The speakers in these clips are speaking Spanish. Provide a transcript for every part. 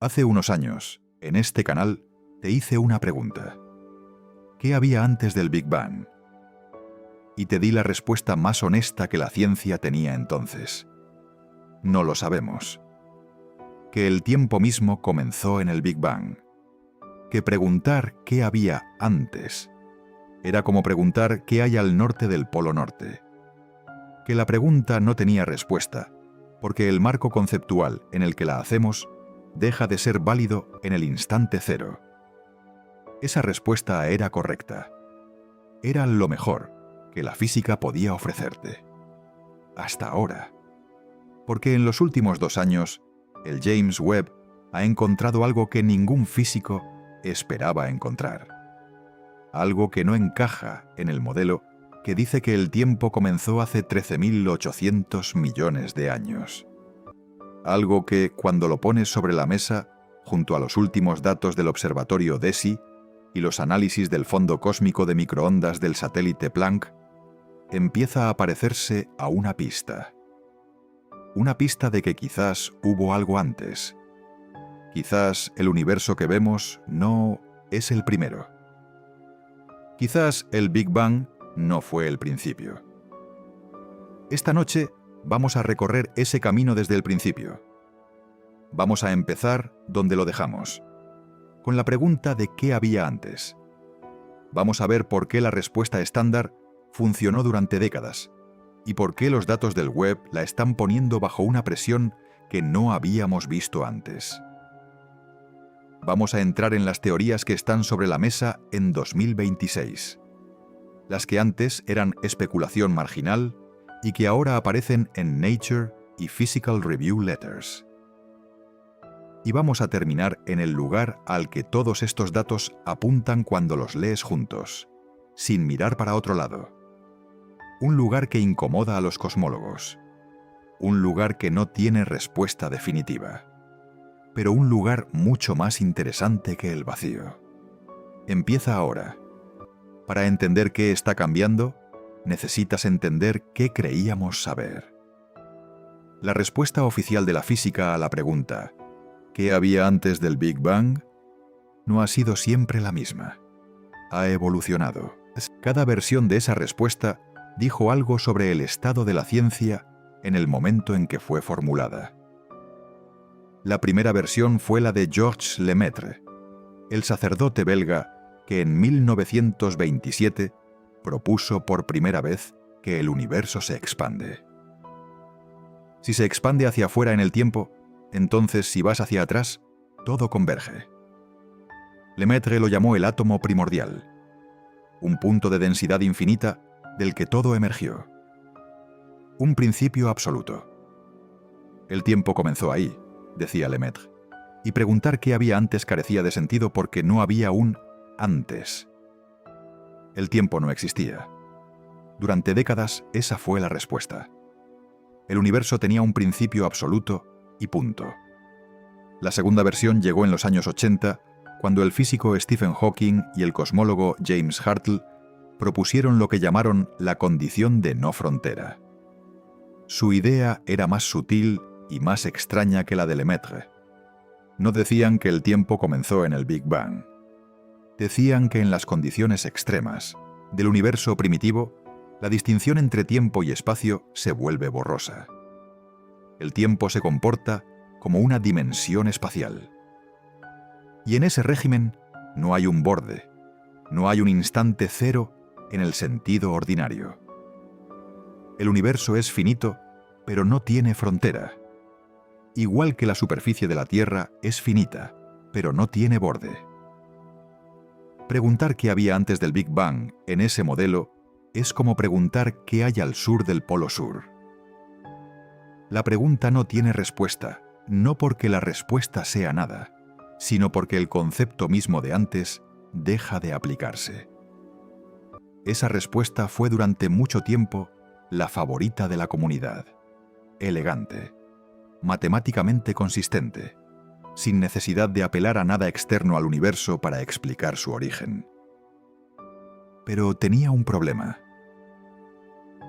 Hace unos años, en este canal, te hice una pregunta. ¿Qué había antes del Big Bang? Y te di la respuesta más honesta que la ciencia tenía entonces. No lo sabemos. Que el tiempo mismo comenzó en el Big Bang. Que preguntar qué había antes era como preguntar qué hay al norte del Polo Norte. Que la pregunta no tenía respuesta, porque el marco conceptual en el que la hacemos deja de ser válido en el instante cero. Esa respuesta era correcta. Era lo mejor que la física podía ofrecerte. Hasta ahora. Porque en los últimos 2 años, el James Webb ha encontrado algo que ningún físico esperaba encontrar. Algo que no encaja en el modelo que dice que el tiempo comenzó hace 13.800 millones de años. Algo que, cuando lo pones sobre la mesa, junto a los últimos datos del observatorio DESI y los análisis del fondo cósmico de microondas del satélite Planck, empieza a parecerse a una pista. Una pista de que quizás hubo algo antes. Quizás el universo que vemos no es el primero. Quizás el Big Bang no fue el principio. Esta noche vamos a recorrer ese camino desde el principio. Vamos a empezar donde lo dejamos, con la pregunta de qué había antes. Vamos a ver por qué la respuesta estándar funcionó durante décadas y por qué los datos del web la están poniendo bajo una presión que no habíamos visto antes. Vamos a entrar en las teorías que están sobre la mesa en 2026. Las que antes eran especulación marginal y que ahora aparecen en Nature y Physical Review Letters. Y vamos a terminar en el lugar al que todos estos datos apuntan cuando los lees juntos, sin mirar para otro lado. Un lugar que incomoda a los cosmólogos. Un lugar que no tiene respuesta definitiva. Pero un lugar mucho más interesante que el vacío. Empieza ahora. Para entender qué está cambiando, necesitas entender qué creíamos saber. La respuesta oficial de la física a la pregunta ¿qué había antes del Big Bang? No ha sido siempre la misma. Ha evolucionado. Cada versión de esa respuesta dijo algo sobre el estado de la ciencia en el momento en que fue formulada. La primera versión fue la de Georges Lemaitre, el sacerdote belga que en 1927 propuso por primera vez que el universo se expande. Si se expande hacia afuera en el tiempo, entonces si vas hacia atrás, todo converge. Lemaitre lo llamó el átomo primordial, un punto de densidad infinita del que todo emergió. Un principio absoluto. El tiempo comenzó ahí, decía Lemaitre, y preguntar qué había antes carecía de sentido porque no había un antes. El tiempo no existía. Durante décadas esa fue la respuesta. El universo tenía un principio absoluto y punto. La segunda versión llegó en los años 80, cuando el físico Stephen Hawking y el cosmólogo James Hartle propusieron lo que llamaron la condición de no frontera. Su idea era más sutil y más extraña que la de Lemaitre. No decían que el tiempo comenzó en el Big Bang. Decían que en las condiciones extremas del universo primitivo, la distinción entre tiempo y espacio se vuelve borrosa. El tiempo se comporta como una dimensión espacial. Y en ese régimen no hay un borde, no hay un instante cero en el sentido ordinario. El universo es finito, pero no tiene frontera. Igual que la superficie de la Tierra es finita, pero no tiene borde. Preguntar qué había antes del Big Bang en ese modelo es como preguntar qué hay al sur del Polo Sur. La pregunta no tiene respuesta, no porque la respuesta sea nada, sino porque el concepto mismo de antes deja de aplicarse. Esa respuesta fue durante mucho tiempo la favorita de la comunidad. Elegante, matemáticamente consistente, sin necesidad de apelar a nada externo al universo para explicar su origen. Pero tenía un problema.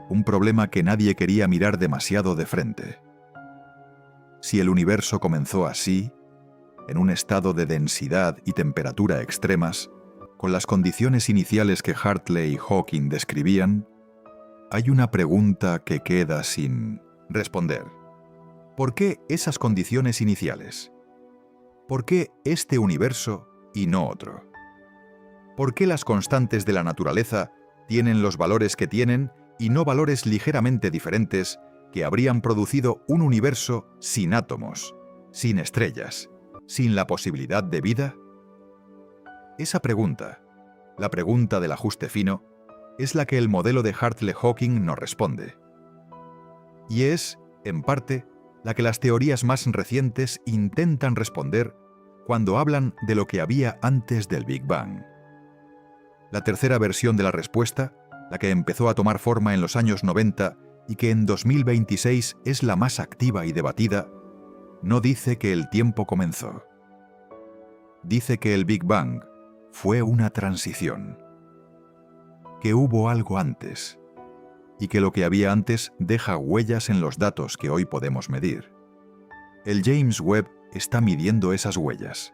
Un problema que nadie quería mirar demasiado de frente. Si el universo comenzó así, en un estado de densidad y temperatura extremas, con las condiciones iniciales que Hartley y Hawking describían, hay una pregunta que queda sin responder. ¿Por qué esas condiciones iniciales? ¿Por qué este universo y no otro? ¿Por qué las constantes de la naturaleza tienen los valores que tienen y no valores ligeramente diferentes que habrían producido un universo sin átomos, sin estrellas, sin la posibilidad de vida? Esa pregunta, la pregunta del ajuste fino, es la que el modelo de Hartley-Hawking nos responde. Y es, en parte, la que las teorías más recientes intentan responder cuando hablan de lo que había antes del Big Bang. La tercera versión de la respuesta, la que empezó a tomar forma en los años 90 y que en 2026 es la más activa y debatida, no dice que el tiempo comenzó. Dice que el Big Bang fue una transición, que hubo algo antes, y que lo que había antes deja huellas en los datos que hoy podemos medir. El James Webb está midiendo esas huellas,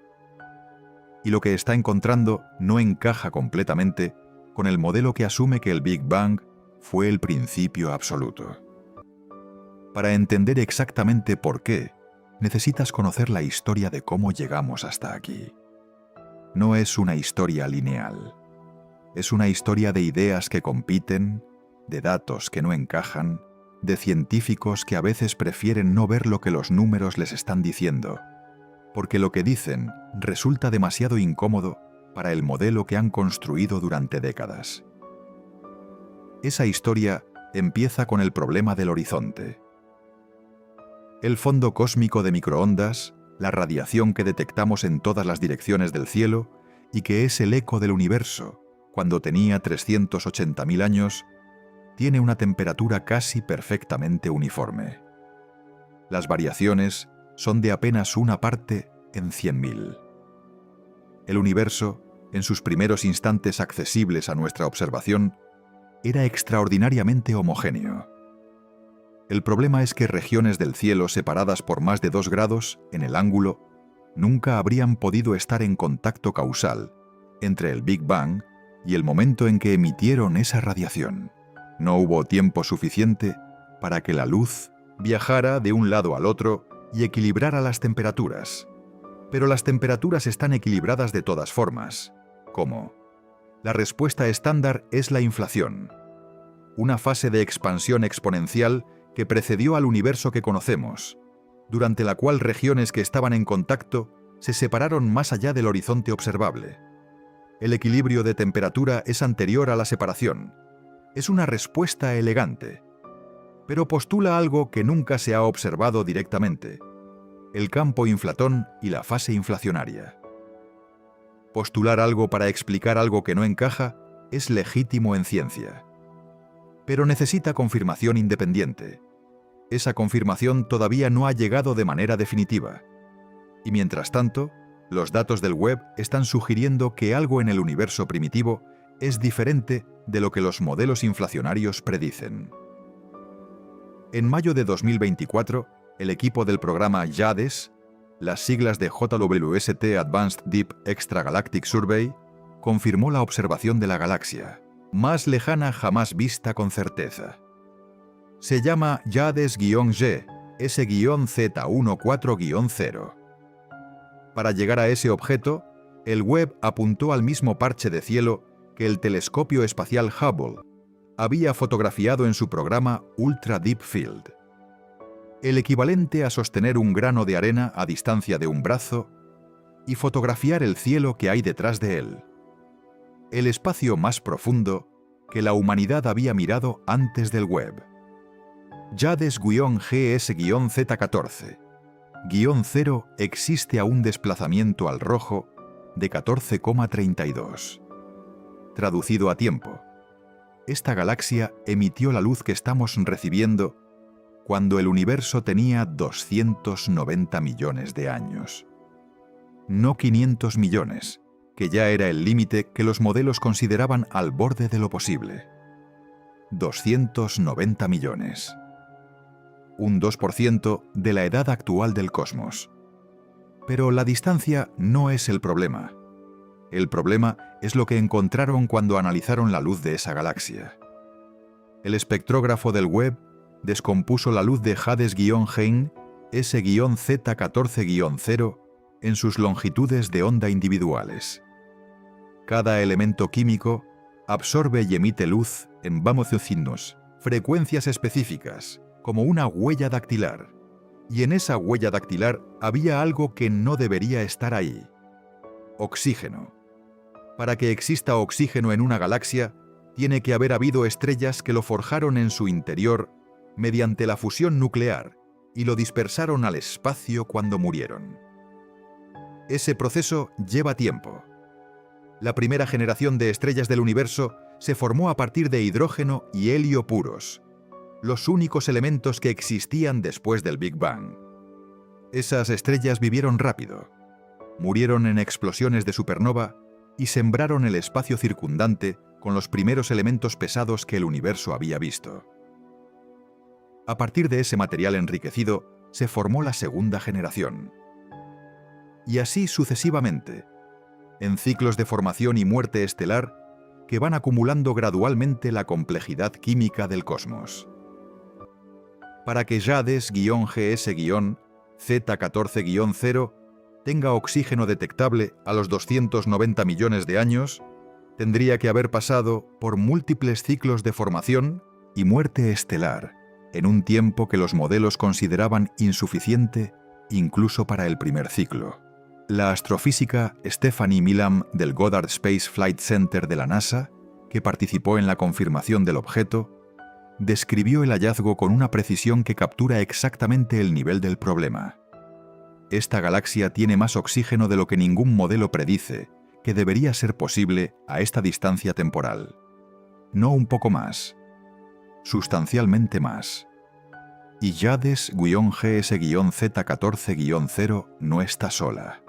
y lo que está encontrando no encaja completamente con el modelo que asume que el Big Bang fue el principio absoluto. Para entender exactamente por qué, necesitas conocer la historia de cómo llegamos hasta aquí. No es una historia lineal. Es una historia de ideas que compiten, de datos que no encajan, de científicos que a veces prefieren no ver lo que los números les están diciendo, porque lo que dicen resulta demasiado incómodo para el modelo que han construido durante décadas. Esa historia empieza con el problema del horizonte. El fondo cósmico de microondas, la radiación que detectamos en todas las direcciones del cielo y que es el eco del universo, cuando tenía 380.000 años, tiene una temperatura casi perfectamente uniforme. Las variaciones son de apenas una parte en 100.000. El universo, en sus primeros instantes accesibles a nuestra observación, era extraordinariamente homogéneo. El problema es que regiones del cielo separadas por más de 2 grados en el ángulo nunca habrían podido estar en contacto causal entre el Big Bang y el momento en que emitieron esa radiación. No hubo tiempo suficiente para que la luz viajara de un lado al otro y equilibrara las temperaturas. Pero las temperaturas están equilibradas de todas formas. ¿Cómo? La respuesta estándar es la inflación, una fase de expansión exponencial que precedió al universo que conocemos, durante la cual regiones que estaban en contacto se separaron más allá del horizonte observable. El equilibrio de temperatura es anterior a la separación. Es una respuesta elegante, pero postula algo que nunca se ha observado directamente: el campo inflatón y la fase inflacionaria. Postular algo para explicar algo que no encaja es legítimo en ciencia, pero necesita confirmación independiente. Esa confirmación todavía no ha llegado de manera definitiva, y mientras tanto, los datos del Webb están sugiriendo que algo en el universo primitivo es diferente de lo que los modelos inflacionarios predicen. En mayo de 2024, el equipo del programa JADES, las siglas de JWST Advanced Deep Extragalactic Survey, confirmó la observación de la galaxia, más lejana jamás vista con certeza. Se llama JADES-G S-Z14-0. Para llegar a ese objeto, el Webb apuntó al mismo parche de cielo que el telescopio espacial Hubble había fotografiado en su programa Ultra Deep Field. El equivalente a sostener un grano de arena a distancia de un brazo y fotografiar el cielo que hay detrás de él. El espacio más profundo que la humanidad había mirado antes del Webb. JADES-GS-Z14-0 existe a un desplazamiento al rojo de 14,32. Traducido a tiempo, esta galaxia emitió la luz que estamos recibiendo cuando el universo tenía 290 millones de años. No 500 millones, que ya era el límite que los modelos consideraban al borde de lo posible. 290 millones. Un 2% de la edad actual del cosmos. Pero la distancia no es el problema. El problema es lo que encontraron cuando analizaron la luz de esa galaxia. El espectrógrafo del Webb descompuso la luz de Hades-Heine S-Z14-0 en sus longitudes de onda individuales. Cada elemento químico absorbe y emite luz en frecuencias específicas, como una huella dactilar. Y en esa huella dactilar había algo que no debería estar ahí: oxígeno. Para que exista oxígeno en una galaxia, tiene que haber habido estrellas que lo forjaron en su interior mediante la fusión nuclear y lo dispersaron al espacio cuando murieron. Ese proceso lleva tiempo. La primera generación de estrellas del universo se formó a partir de hidrógeno y helio puros, los únicos elementos que existían después del Big Bang. Esas estrellas vivieron rápido, murieron en explosiones de supernova y sembraron el espacio circundante con los primeros elementos pesados que el universo había visto. A partir de ese material enriquecido, se formó la segunda generación. Y así sucesivamente, en ciclos de formación y muerte estelar que van acumulando gradualmente la complejidad química del cosmos. Para que Hades-GS-Z14-0 tenga oxígeno detectable a los 290 millones de años, tendría que haber pasado por múltiples ciclos de formación y muerte estelar, en un tiempo que los modelos consideraban insuficiente incluso para el primer ciclo. La astrofísica Stephanie Milam del Goddard Space Flight Center de la NASA, que participó en la confirmación del objeto, describió el hallazgo con una precisión que captura exactamente el nivel del problema. Esta galaxia tiene más oxígeno de lo que ningún modelo predice que debería ser posible a esta distancia temporal. No un poco más, sustancialmente más. Y Hades-GS-Z14-0 no está sola.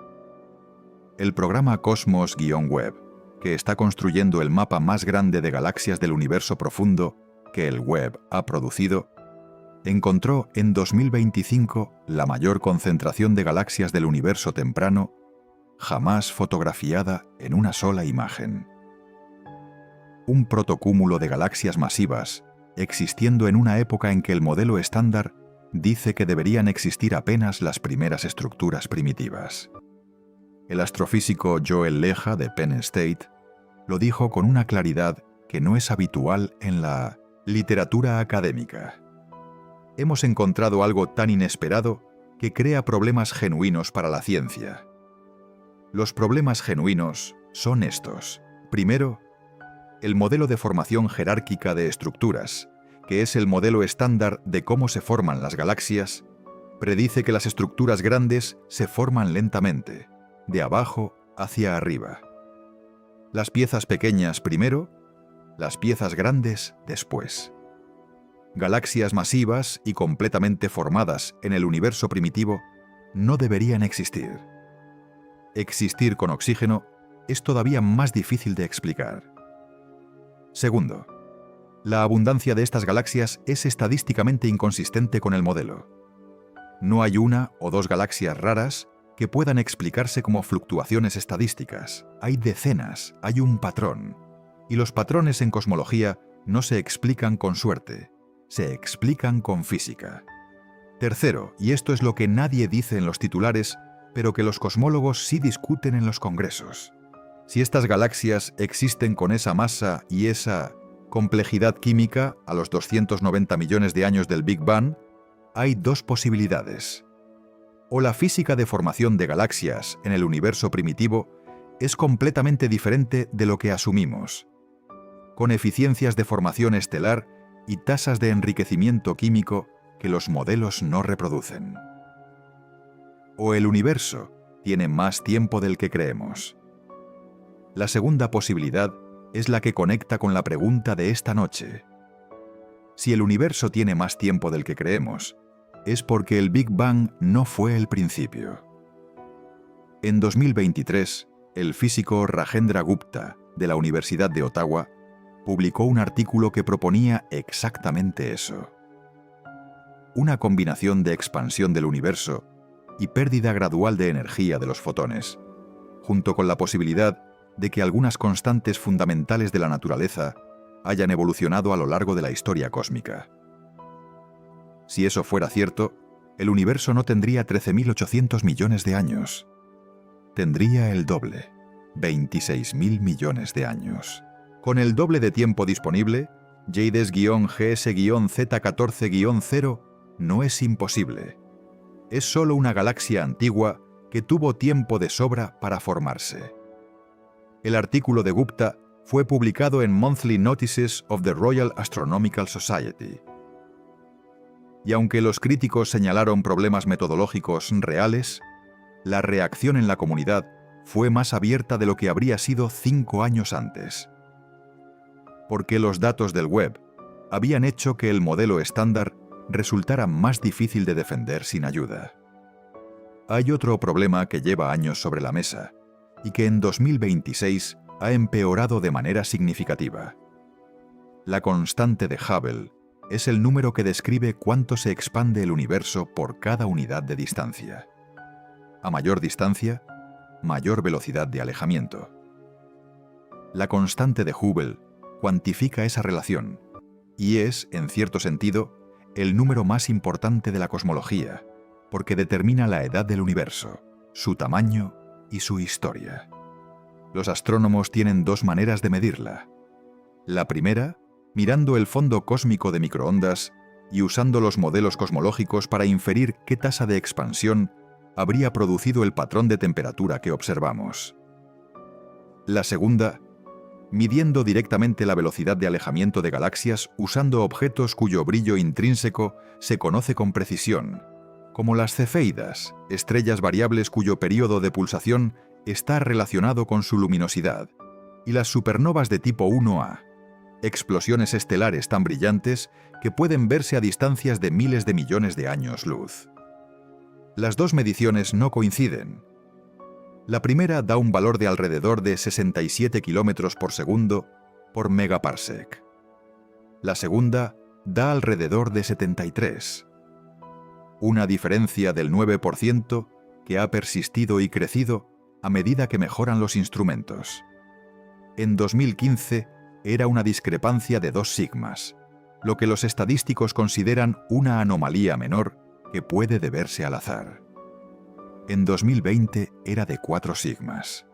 El programa Cosmos-Webb, que está construyendo el mapa más grande de galaxias del universo profundo que el Webb ha producido, encontró en 2025 la mayor concentración de galaxias del universo temprano jamás fotografiada en una sola imagen. Un protocúmulo de galaxias masivas, existiendo en una época en que el modelo estándar dice que deberían existir apenas las primeras estructuras primitivas. El astrofísico Joel Leja de Penn State lo dijo con una claridad que no es habitual en la literatura académica. Hemos encontrado algo tan inesperado que crea problemas genuinos para la ciencia. Los problemas genuinos son estos. Primero, el modelo de formación jerárquica de estructuras, que es el modelo estándar de cómo se forman las galaxias, predice que las estructuras grandes se forman lentamente, de abajo hacia arriba. Las piezas pequeñas primero, las piezas grandes después. Galaxias masivas y completamente formadas en el universo primitivo no deberían existir. Existir con oxígeno es todavía más difícil de explicar. Segundo, la abundancia de estas galaxias es estadísticamente inconsistente con el modelo. No hay una o dos galaxias raras que puedan explicarse como fluctuaciones estadísticas. Hay decenas, hay un patrón. Y los patrones en cosmología no se explican con suerte, se explican con física. Tercero, y esto es lo que nadie dice en los titulares, pero que los cosmólogos sí discuten en los congresos. Si estas galaxias existen con esa masa y esa complejidad química a los 290 millones de años del Big Bang, hay dos posibilidades. O la física de formación de galaxias en el universo primitivo es completamente diferente de lo que asumimos, con eficiencias de formación estelar y tasas de enriquecimiento químico que los modelos no reproducen. O el universo tiene más tiempo del que creemos. La segunda posibilidad es la que conecta con la pregunta de esta noche. Si el universo tiene más tiempo del que creemos, es porque el Big Bang no fue el principio. En 2023, el físico Rajendra Gupta, de la Universidad de Ottawa, publicó un artículo que proponía exactamente eso. Una combinación de expansión del universo y pérdida gradual de energía de los fotones, junto con la posibilidad de que algunas constantes fundamentales de la naturaleza hayan evolucionado a lo largo de la historia cósmica. Si eso fuera cierto, el universo no tendría 13.800 millones de años. Tendría el doble, 26.000 millones de años. Con el doble de tiempo disponible, JDS-GS-Z14-0 no es imposible. Es solo una galaxia antigua que tuvo tiempo de sobra para formarse. El artículo de Gupta fue publicado en Monthly Notices of the Royal Astronomical Society. Y aunque los críticos señalaron problemas metodológicos reales, la reacción en la comunidad fue más abierta de lo que habría sido 5 años antes. Porque los datos del web habían hecho que el modelo estándar resultara más difícil de defender sin ayuda. Hay otro problema que lleva años sobre la mesa y que en 2026 ha empeorado de manera significativa. La constante de Hubble es el número que describe cuánto se expande el universo por cada unidad de distancia. A mayor distancia, mayor velocidad de alejamiento. La constante de Hubble cuantifica esa relación y es, en cierto sentido, el número más importante de la cosmología, porque determina la edad del universo, su tamaño y su historia. Los astrónomos tienen 2 maneras de medirla. La primera, mirando el fondo cósmico de microondas y usando los modelos cosmológicos para inferir qué tasa de expansión habría producido el patrón de temperatura que observamos. La segunda, midiendo directamente la velocidad de alejamiento de galaxias usando objetos cuyo brillo intrínseco se conoce con precisión, como las cefeidas, estrellas variables cuyo período de pulsación está relacionado con su luminosidad, y las supernovas de tipo 1A, explosiones estelares tan brillantes que pueden verse a distancias de miles de millones de años luz. Las 2 mediciones no coinciden. La primera da un valor de alrededor de 67 km por segundo por megaparsec. La segunda da alrededor de 73. Una diferencia del 9% que ha persistido y crecido a medida que mejoran los instrumentos. En 2015 era una discrepancia de 2 sigmas, lo que los estadísticos consideran una anomalía menor que puede deberse al azar. En 2020 era de 4 sigmas.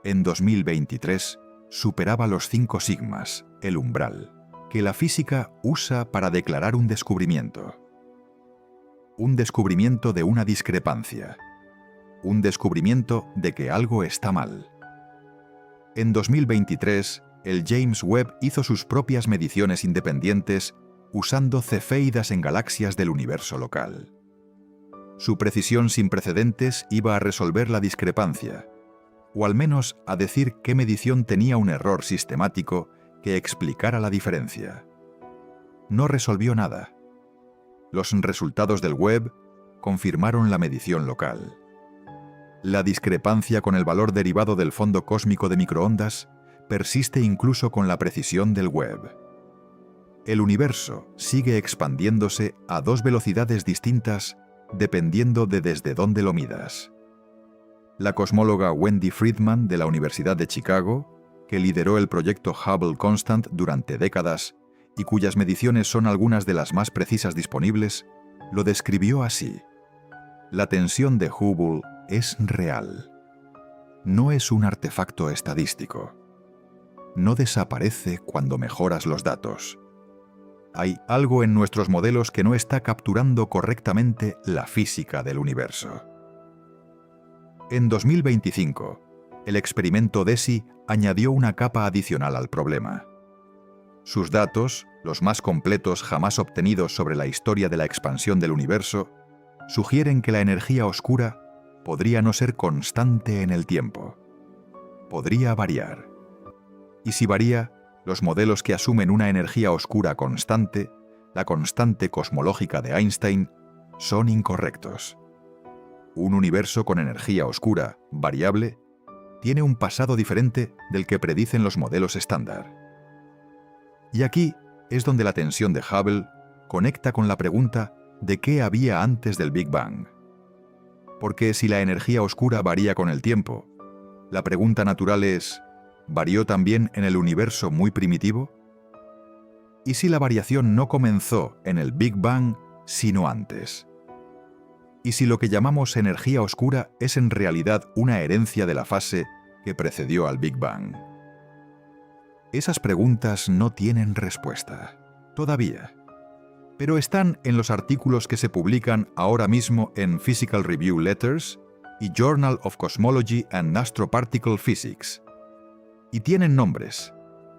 En 2023 superaba los 5 sigmas, el umbral, que la física usa para declarar un descubrimiento. Un descubrimiento de una discrepancia. Un descubrimiento de que algo está mal. En 2023, el James Webb hizo sus propias mediciones independientes usando cefeidas en galaxias del universo local. Su precisión sin precedentes iba a resolver la discrepancia, o al menos a decir qué medición tenía un error sistemático que explicara la diferencia. No resolvió nada. Los resultados del Webb confirmaron la medición local. La discrepancia con el valor derivado del fondo cósmico de microondas persiste incluso con la precisión del Webb. El universo sigue expandiéndose a 2 velocidades distintas dependiendo de desde dónde lo midas. La cosmóloga Wendy Friedman de la Universidad de Chicago, que lideró el proyecto Hubble Constant durante décadas y cuyas mediciones son algunas de las más precisas disponibles, lo describió así: la tensión de Hubble es real. No es un artefacto estadístico. No desaparece cuando mejoras los datos. Hay algo en nuestros modelos que no está capturando correctamente la física del universo. En 2025, el experimento DESI añadió una capa adicional al problema. Sus datos, los más completos jamás obtenidos sobre la historia de la expansión del universo, sugieren que la energía oscura podría no ser constante en el tiempo. Podría variar. Y si varía, los modelos que asumen una energía oscura constante, la constante cosmológica de Einstein, son incorrectos. Un universo con energía oscura, variable, tiene un pasado diferente del que predicen los modelos estándar. Y aquí es donde la tensión de Hubble conecta con la pregunta de qué había antes del Big Bang. Porque si la energía oscura varía con el tiempo, la pregunta natural es, ¿varió también en el universo muy primitivo? ¿Y si la variación no comenzó en el Big Bang, sino antes? ¿Y si lo que llamamos energía oscura es en realidad una herencia de la fase que precedió al Big Bang? Esas preguntas no tienen respuesta, todavía. Pero están en los artículos que se publican ahora mismo en Physical Review Letters y Journal of Cosmology and Astroparticle Physics. Y tienen nombres,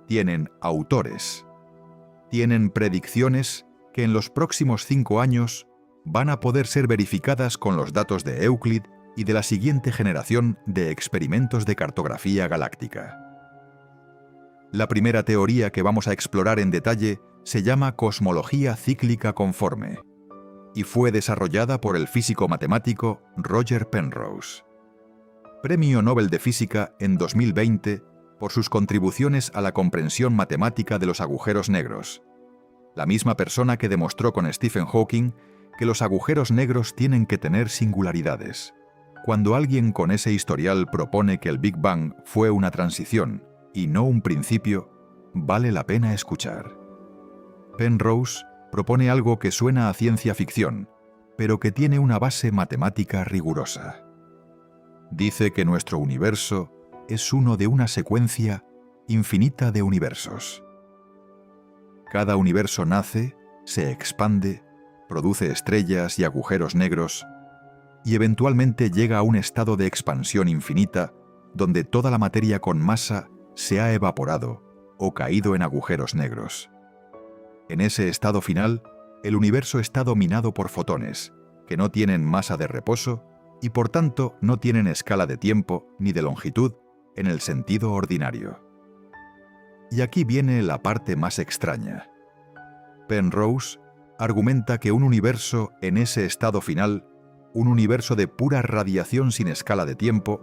tienen autores, tienen predicciones que en los próximos 5 años van a poder ser verificadas con los datos de Euclid y de la siguiente generación de experimentos de cartografía galáctica. La primera teoría que vamos a explorar en detalle se llama cosmología cíclica conforme y fue desarrollada por el físico matemático Roger Penrose. Premio Nobel de Física en 2020 por sus contribuciones a la comprensión matemática de los agujeros negros. La misma persona que demostró con Stephen Hawking que los agujeros negros tienen que tener singularidades. Cuando alguien con ese historial propone que el Big Bang fue una transición y no un principio, vale la pena escuchar. Penrose propone algo que suena a ciencia ficción, pero que tiene una base matemática rigurosa. Dice que nuestro universo es uno de una secuencia infinita de universos. Cada universo nace, se expande, produce estrellas y agujeros negros, y eventualmente llega a un estado de expansión infinita donde toda la materia con masa se ha evaporado o caído en agujeros negros. En ese estado final, el universo está dominado por fotones, que no tienen masa de reposo y por tanto no tienen escala de tiempo ni de longitud en el sentido ordinario. Y aquí viene la parte más extraña. Penrose argumenta que un universo en ese estado final, un universo de pura radiación sin escala de tiempo,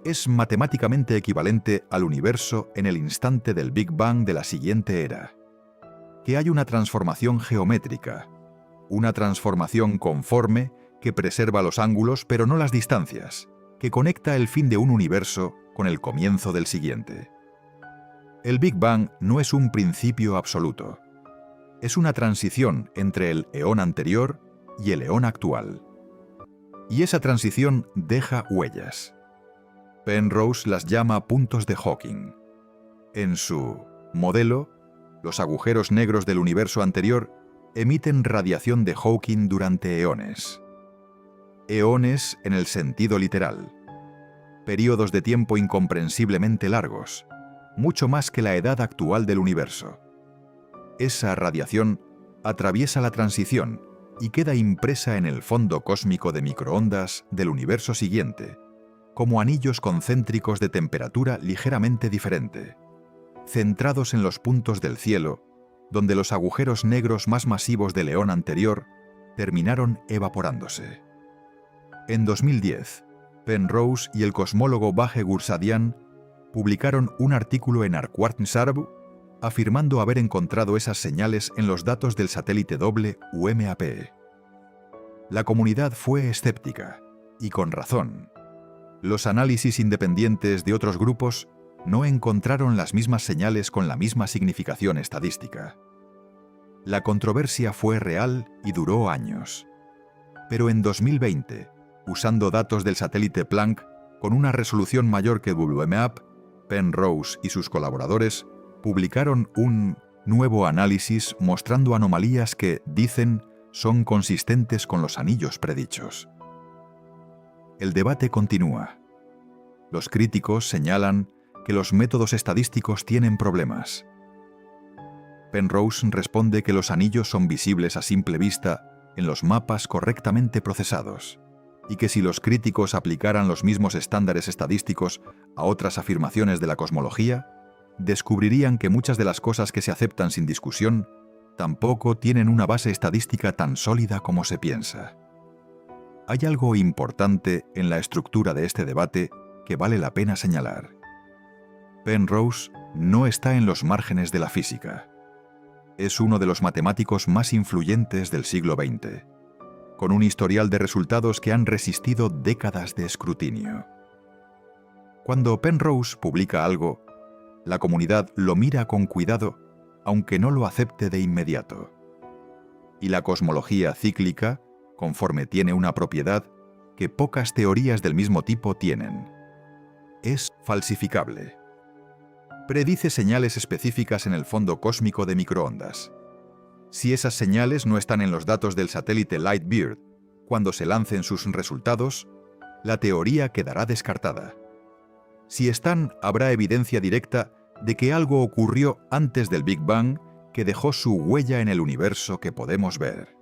es matemáticamente equivalente al universo en el instante del Big Bang de la siguiente era. Que hay una transformación geométrica, una transformación conforme que preserva los ángulos pero no las distancias, que conecta el fin de un universo con el comienzo del siguiente. El Big Bang no es un principio absoluto. Es una transición entre el eón anterior y el eón actual. Y esa transición deja huellas. Penrose las llama puntos de Hawking. En su modelo, los agujeros negros del universo anterior emiten radiación de Hawking durante eones. Eones en el sentido literal. Períodos de tiempo incomprensiblemente largos, mucho más que la edad actual del universo. Esa radiación atraviesa la transición y queda impresa en el fondo cósmico de microondas del universo siguiente, como anillos concéntricos de temperatura ligeramente diferente, centrados en los puntos del cielo, donde los agujeros negros más masivos del eón anterior terminaron evaporándose. En 2010, Penrose y el cosmólogo Vahe Gursadian publicaron un artículo en Arquart-Sarbu afirmando haber encontrado esas señales en los datos del satélite doble UMAP. La comunidad fue escéptica, y con razón. Los análisis independientes de otros grupos no encontraron las mismas señales con la misma significación estadística. La controversia fue real y duró años. Pero en 2020, usando datos del satélite Planck con una resolución mayor que WMAP, Penrose y sus colaboradores publicaron un nuevo análisis mostrando anomalías que, dicen, son consistentes con los anillos predichos. El debate continúa. Los críticos señalan que los métodos estadísticos tienen problemas. Penrose responde que los anillos son visibles a simple vista en los mapas correctamente procesados, y que si los críticos aplicaran los mismos estándares estadísticos a otras afirmaciones de la cosmología, descubrirían que muchas de las cosas que se aceptan sin discusión tampoco tienen una base estadística tan sólida como se piensa. Hay algo importante en la estructura de este debate que vale la pena señalar. Penrose no está en los márgenes de la física. Es uno de los matemáticos más influyentes del siglo XX. con un historial de resultados que han resistido décadas de escrutinio. Cuando Penrose publica algo, la comunidad lo mira con cuidado, aunque no lo acepte de inmediato. Y la cosmología cíclica, conforme tiene una propiedad que pocas teorías del mismo tipo tienen. Es falsificable. Predice señales específicas en el fondo cósmico de microondas. Si esas señales no están en los datos del satélite Lightbeard, cuando se lancen sus resultados, la teoría quedará descartada. Si están, habrá evidencia directa de que algo ocurrió antes del Big Bang que dejó su huella en el universo que podemos ver.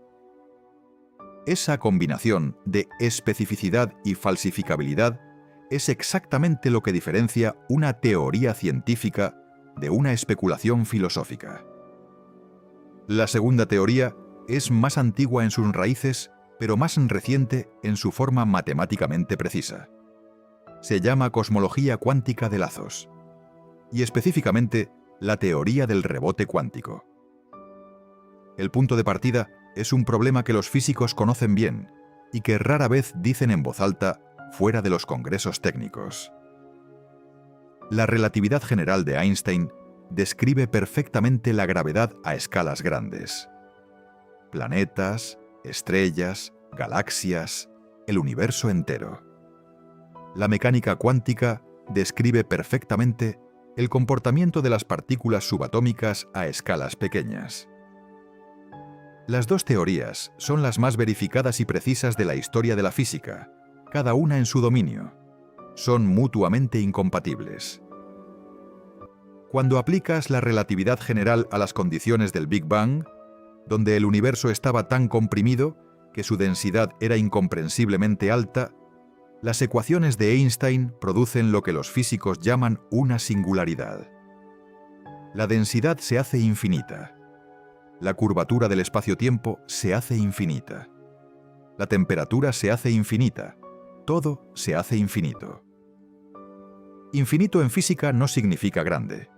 Esa combinación de especificidad y falsificabilidad es exactamente lo que diferencia una teoría científica de una especulación filosófica. La segunda teoría es más antigua en sus raíces, pero más reciente en su forma matemáticamente precisa. Se llama cosmología cuántica de lazos, y específicamente la teoría del rebote cuántico. El punto de partida es un problema que los físicos conocen bien y que rara vez dicen en voz alta fuera de los congresos técnicos. La relatividad general de Einstein describe perfectamente la gravedad a escalas grandes. Planetas, estrellas, galaxias, el universo entero. La mecánica cuántica describe perfectamente el comportamiento de las partículas subatómicas a escalas pequeñas. Las dos teorías son las más verificadas y precisas de la historia de la física, cada una en su dominio. Son mutuamente incompatibles. Cuando aplicas la relatividad general a las condiciones del Big Bang, donde el universo estaba tan comprimido que su densidad era incomprensiblemente alta, las ecuaciones de Einstein producen lo que los físicos llaman una singularidad. La densidad se hace infinita. La curvatura del espacio-tiempo se hace infinita. La temperatura se hace infinita. Todo se hace infinito. Infinito en física no significa grande.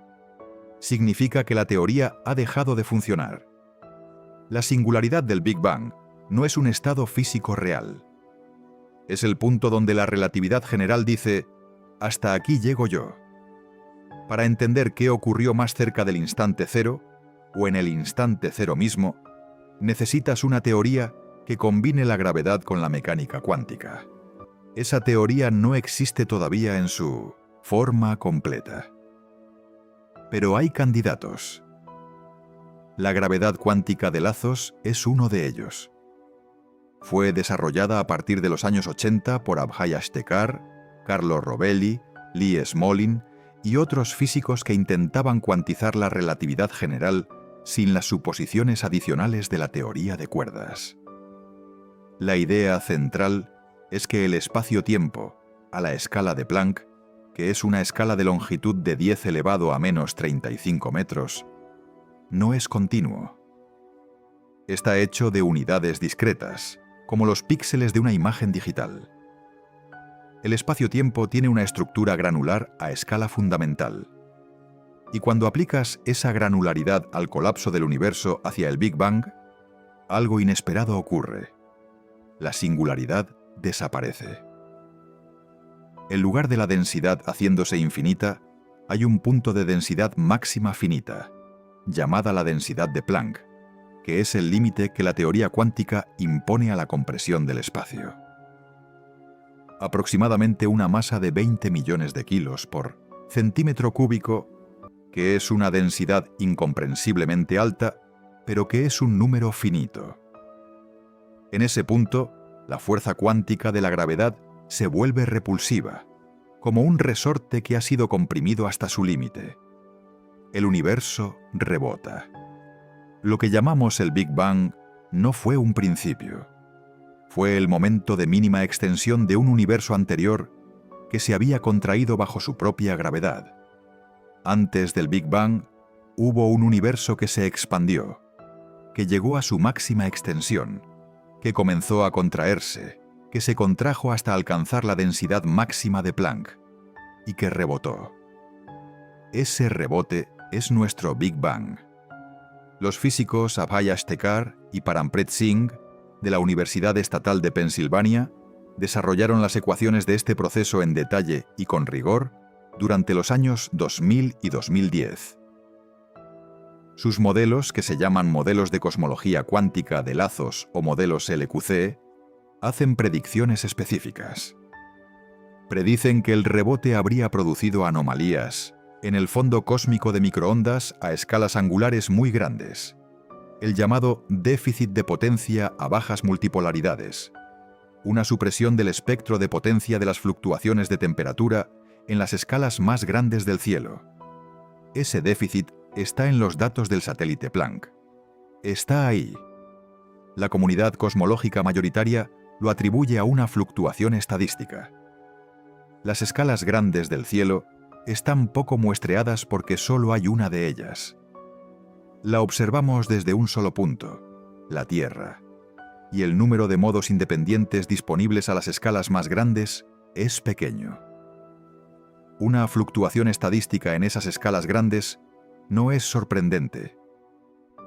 Significa que la teoría ha dejado de funcionar. La singularidad del Big Bang no es un estado físico real. Es el punto donde la relatividad general dice, hasta aquí llego yo. Para entender qué ocurrió más cerca del instante cero, o en el instante cero mismo, necesitas una teoría que combine la gravedad con la mecánica cuántica. Esa teoría no existe todavía en su forma completa. Pero hay candidatos. La gravedad cuántica de lazos es uno de ellos. Fue desarrollada a partir de los años 80 por Abhay Ashtekar, Carlo Rovelli, Lee Smolin y otros físicos que intentaban cuantizar la relatividad general sin las suposiciones adicionales de la teoría de cuerdas. La idea central es que el espacio-tiempo, a la escala de Planck, que es una escala de longitud de 10 elevado a menos 35 metros, no es continuo. Está hecho de unidades discretas, como los píxeles de una imagen digital. El espacio-tiempo tiene una estructura granular a escala fundamental. Y cuando aplicas esa granularidad al colapso del universo hacia el Big Bang, algo inesperado ocurre. La singularidad desaparece. En lugar de la densidad haciéndose infinita, hay un punto de densidad máxima finita, llamada la densidad de Planck, que es el límite que la teoría cuántica impone a la compresión del espacio. Aproximadamente una masa de 20 millones de kilos por centímetro cúbico, que es una densidad incomprensiblemente alta, pero que es un número finito. En ese punto, la fuerza cuántica de la gravedad se vuelve repulsiva, como un resorte que ha sido comprimido hasta su límite. El universo rebota. Lo que llamamos el Big Bang no fue un principio. Fue el momento de mínima extensión de un universo anterior que se había contraído bajo su propia gravedad. Antes del Big Bang, hubo un universo que se expandió, que llegó a su máxima extensión, que comenzó a contraerse, que se contrajo hasta alcanzar la densidad máxima de Planck, y que rebotó. Ese rebote es nuestro Big Bang. Los físicos Abhay Ashtekar y Parampreet Singh de la Universidad Estatal de Pensilvania, desarrollaron las ecuaciones de este proceso en detalle y con rigor durante los años 2000 y 2010. Sus modelos, que se llaman modelos de cosmología cuántica de lazos o modelos LQC, hacen predicciones específicas. Predicen que el rebote habría producido anomalías en el fondo cósmico de microondas a escalas angulares muy grandes, el llamado déficit de potencia a bajas multipolaridades, una supresión del espectro de potencia de las fluctuaciones de temperatura en las escalas más grandes del cielo. Ese déficit está en los datos del satélite Planck. Está ahí. La comunidad cosmológica mayoritaria lo atribuye a una fluctuación estadística. Las escalas grandes del cielo están poco muestreadas porque solo hay una de ellas. La observamos desde un solo punto, la Tierra, y el número de modos independientes disponibles a las escalas más grandes es pequeño. Una fluctuación estadística en esas escalas grandes no es sorprendente,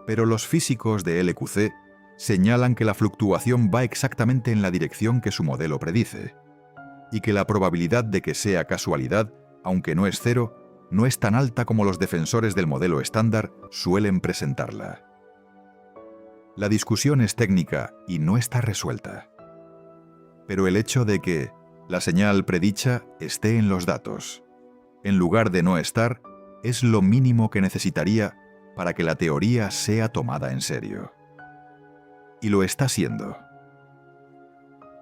pero los físicos de LQC señalan que la fluctuación va exactamente en la dirección que su modelo predice, y que la probabilidad de que sea casualidad, aunque no es cero, no es tan alta como los defensores del modelo estándar suelen presentarla. La discusión es técnica y no está resuelta. Pero el hecho de que la señal predicha esté en los datos, en lugar de no estar, es lo mínimo que necesitaría para que la teoría sea tomada en serio. Y lo está siendo.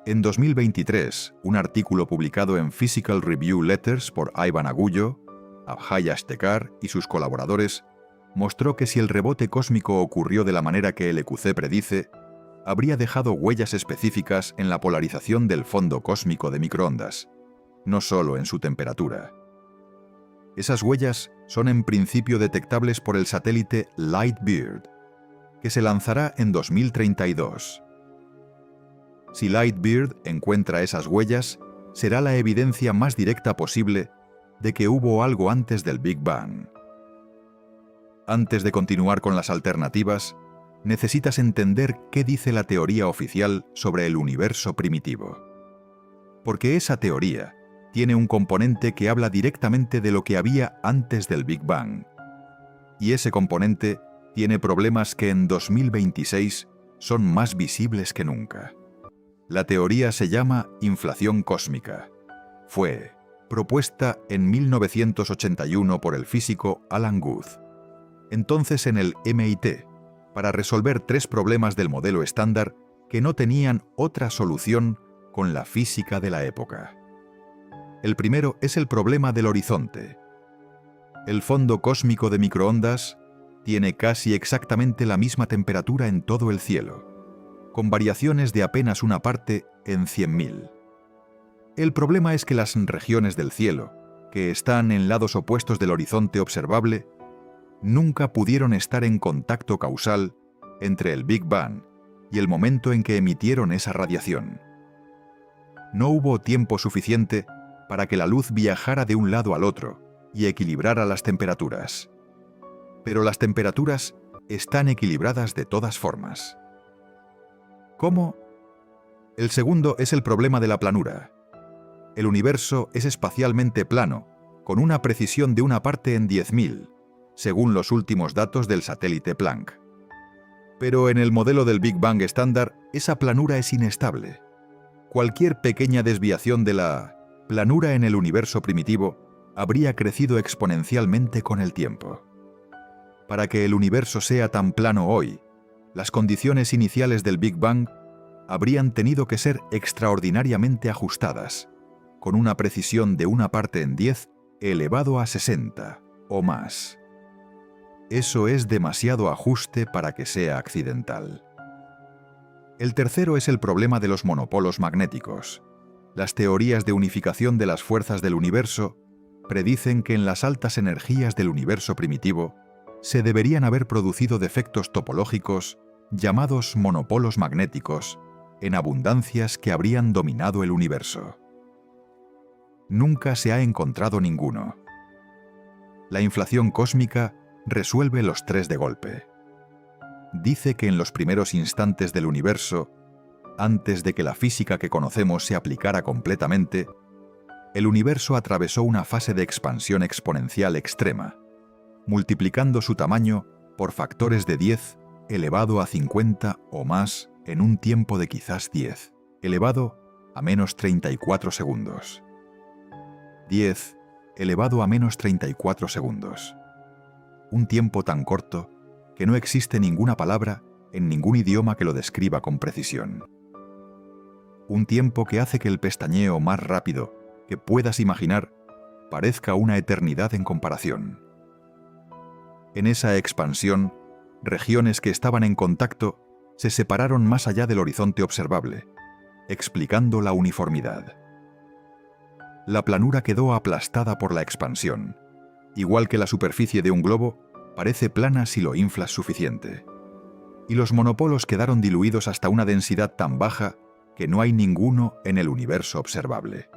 En 2023, un artículo publicado en Physical Review Letters por Ivan Agullo, Abhay Ashtekar y sus colaboradores mostró que si el rebote cósmico ocurrió de la manera que LQC predice, habría dejado huellas específicas en la polarización del fondo cósmico de microondas, no solo en su temperatura. Esas huellas son en principio detectables por el satélite LightBeard, que se lanzará en 2032. Si LightBeard encuentra esas huellas, será la evidencia más directa posible de que hubo algo antes del Big Bang. Antes de continuar con las alternativas, necesitas entender qué dice la teoría oficial sobre el universo primitivo. Porque esa teoría tiene un componente que habla directamente de lo que había antes del Big Bang. Y ese componente tiene problemas que en 2026 son más visibles que nunca. La teoría se llama inflación cósmica. Fue propuesta en 1981 por el físico Alan Guth, entonces en el MIT, para resolver tres problemas del modelo estándar que no tenían otra solución con la física de la época. El primero es el problema del horizonte. El fondo cósmico de microondas tiene casi exactamente la misma temperatura en todo el cielo, con variaciones de apenas una parte en 100.000. El problema es que las regiones del cielo, que están en lados opuestos del horizonte observable, nunca pudieron estar en contacto causal entre el Big Bang y el momento en que emitieron esa radiación. No hubo tiempo suficiente para que la luz viajara de un lado al otro y equilibrara las temperaturas. Pero las temperaturas están equilibradas de todas formas. ¿Cómo? El segundo es el problema de la planura. El universo es espacialmente plano, con una precisión de una parte en 10.000, según los últimos datos del satélite Planck. Pero en el modelo del Big Bang estándar, esa planura es inestable. Cualquier pequeña desviación de la planura en el universo primitivo habría crecido exponencialmente con el tiempo. Para que el universo sea tan plano hoy, las condiciones iniciales del Big Bang habrían tenido que ser extraordinariamente ajustadas, con una precisión de una parte en 10 elevado a 60 o más. Eso es demasiado ajuste para que sea accidental. El tercero es el problema de los monopolos magnéticos. Las teorías de unificación de las fuerzas del universo predicen que en las altas energías del universo primitivo se deberían haber producido defectos topológicos llamados monopolos magnéticos en abundancias que habrían dominado el universo. Nunca se ha encontrado ninguno. La inflación cósmica resuelve los tres de golpe. Dice que en los primeros instantes del universo, antes de que la física que conocemos se aplicara completamente, el universo atravesó una fase de expansión exponencial extrema, multiplicando su tamaño por factores de 10 elevado a 50 o más en un tiempo de quizás 10 elevado a menos 34 segundos. 10 elevado a menos 34 segundos. Un tiempo tan corto que no existe ninguna palabra en ningún idioma que lo describa con precisión. Un tiempo que hace que el pestañeo más rápido que puedas imaginar parezca una eternidad en comparación. En esa expansión, regiones que estaban en contacto se separaron más allá del horizonte observable, explicando la uniformidad. La planura quedó aplastada por la expansión, igual que la superficie de un globo parece plana si lo inflas suficiente. Y los monopolos quedaron diluidos hasta una densidad tan baja que no hay ninguno en el universo observable.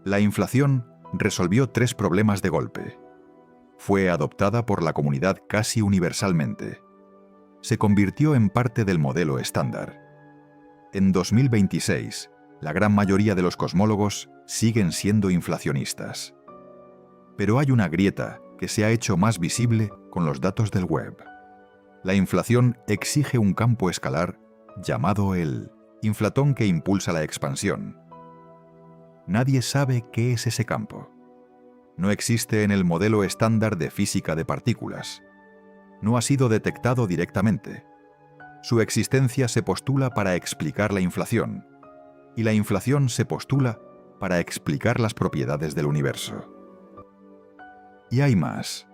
La inflación resolvió 3 problemas de golpe. Fue adoptada por la comunidad casi universalmente. Se convirtió en parte del modelo estándar. En 2026, la gran mayoría de los cosmólogos siguen siendo inflacionistas. Pero hay una grieta que se ha hecho más visible con los datos del web. La inflación exige un campo escalar llamado el inflatón que impulsa la expansión. Nadie sabe qué es ese campo. No existe en el modelo estándar de física de partículas. No ha sido detectado directamente. Su existencia se postula para explicar la inflación, y la inflación se postula para explicar las propiedades del universo. Y hay más.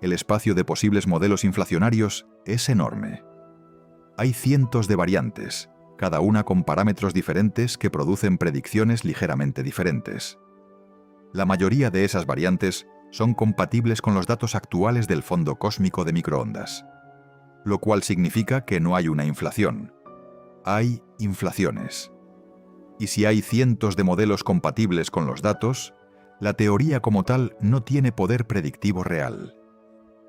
El espacio de posibles modelos inflacionarios es enorme. Hay cientos de variantes, cada una con parámetros diferentes que producen predicciones ligeramente diferentes. La mayoría de esas variantes son compatibles con los datos actuales del fondo cósmico de microondas, lo cual significa que no hay una inflación. Hay inflaciones. Y si hay cientos de modelos compatibles con los datos, la teoría como tal no tiene poder predictivo real.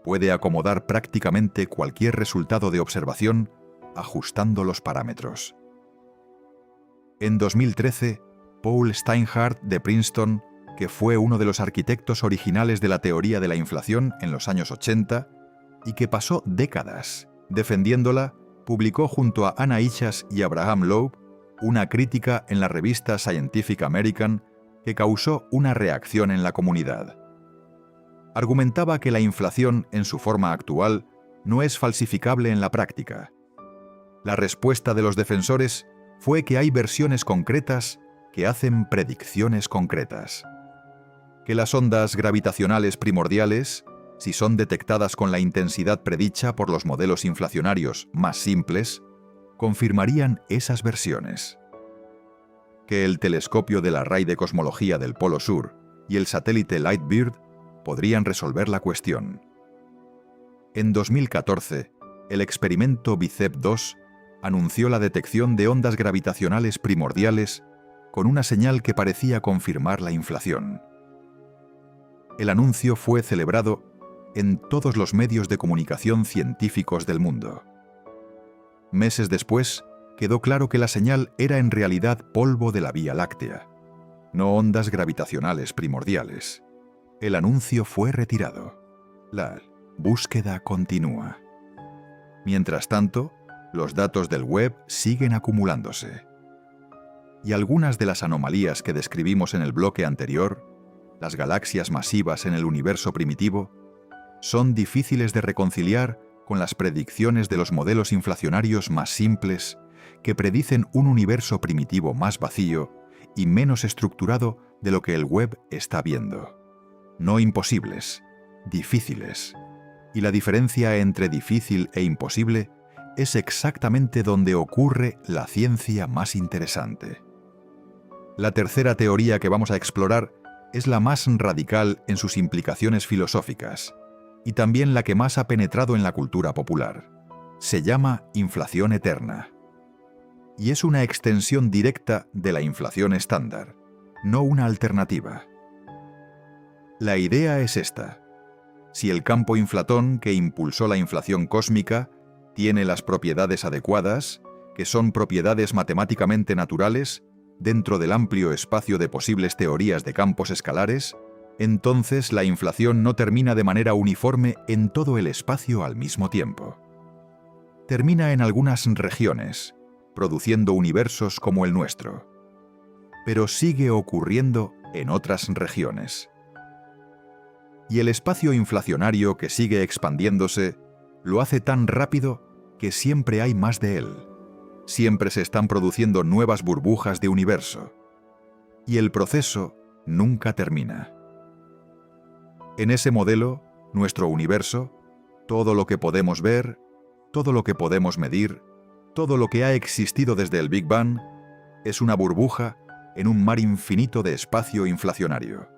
Puede acomodar prácticamente cualquier resultado de observación ajustando los parámetros. En 2013, Paul Steinhardt de Princeton, que fue uno de los arquitectos originales de la teoría de la inflación en los años 80 y que pasó décadas defendiéndola, publicó junto a Anna Ichas y Abraham Loeb una crítica en la revista Scientific American que causó una reacción en la comunidad. Argumentaba que la inflación en su forma actual no es falsificable en la práctica. La respuesta de los defensores fue que hay versiones concretas que hacen predicciones concretas. Que las ondas gravitacionales primordiales, si son detectadas con la intensidad predicha por los modelos inflacionarios más simples, confirmarían esas versiones. Que el telescopio del Array de Cosmología del Polo Sur y el satélite Lightbird podrían resolver la cuestión. En 2014, el experimento BICEP-2 anunció la detección de ondas gravitacionales primordiales con una señal que parecía confirmar la inflación. El anuncio fue celebrado en todos los medios de comunicación científicos del mundo. Meses después, quedó claro que la señal era en realidad polvo de la Vía Láctea, no ondas gravitacionales primordiales. El anuncio fue retirado. La búsqueda continúa. Mientras tanto, los datos del web siguen acumulándose. Y algunas de las anomalías que describimos en el bloque anterior, las galaxias masivas en el universo primitivo, son difíciles de reconciliar con las predicciones de los modelos inflacionarios más simples que predicen un universo primitivo más vacío y menos estructurado de lo que el web está viendo. No imposibles, difíciles. Y la diferencia entre difícil e imposible es exactamente donde ocurre la ciencia más interesante. La tercera teoría que vamos a explorar es la más radical en sus implicaciones filosóficas y también la que más ha penetrado en la cultura popular. Se llama inflación eterna. Y es una extensión directa de la inflación estándar, no una alternativa. La idea es esta. Si el campo inflatón que impulsó la inflación cósmica tiene las propiedades adecuadas, que son propiedades matemáticamente naturales dentro del amplio espacio de posibles teorías de campos escalares, entonces la inflación no termina de manera uniforme en todo el espacio al mismo tiempo. Termina en algunas regiones, produciendo universos como el nuestro, pero sigue ocurriendo en otras regiones. Y el espacio inflacionario que sigue expandiéndose lo hace tan rápido que siempre hay más de él. Siempre se están produciendo nuevas burbujas de universo. Y el proceso nunca termina. En ese modelo, nuestro universo, todo lo que podemos ver, todo lo que podemos medir, todo lo que ha existido desde el Big Bang, es una burbuja en un mar infinito de espacio inflacionario.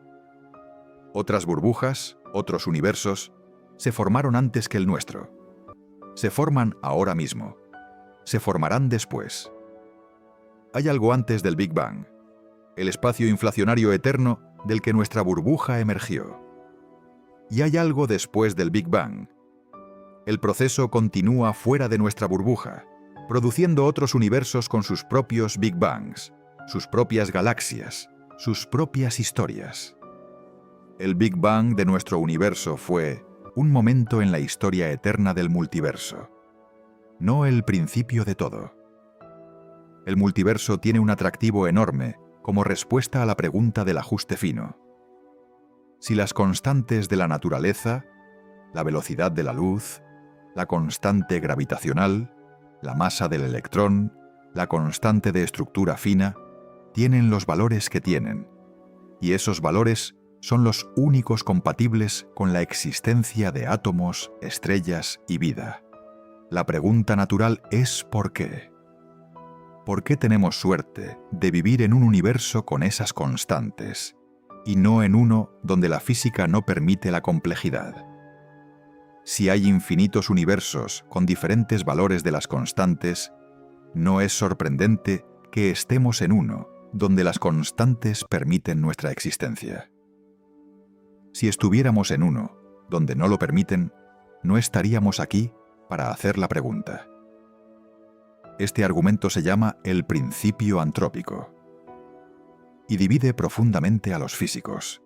Otras burbujas, otros universos, se formaron antes que el nuestro. Se forman ahora mismo. Se formarán después. Hay algo antes del Big Bang, el espacio inflacionario eterno del que nuestra burbuja emergió. Y hay algo después del Big Bang. El proceso continúa fuera de nuestra burbuja, produciendo otros universos con sus propios Big Bangs, sus propias galaxias, sus propias historias. El Big Bang de nuestro universo fue un momento en la historia eterna del multiverso, no el principio de todo. El multiverso tiene un atractivo enorme como respuesta a la pregunta del ajuste fino. Si las constantes de la naturaleza, la velocidad de la luz, la constante gravitacional, la masa del electrón, la constante de estructura fina, tienen los valores que tienen, y esos valores son los únicos compatibles con la existencia de átomos, estrellas y vida. La pregunta natural es ¿por qué? ¿Por qué tenemos suerte de vivir en un universo con esas constantes, y no en uno donde la física no permite la complejidad? Si hay infinitos universos con diferentes valores de las constantes, no es sorprendente que estemos en uno donde las constantes permiten nuestra existencia. Si estuviéramos en uno donde no lo permiten, no estaríamos aquí para hacer la pregunta. Este argumento se llama el principio antrópico y divide profundamente a los físicos.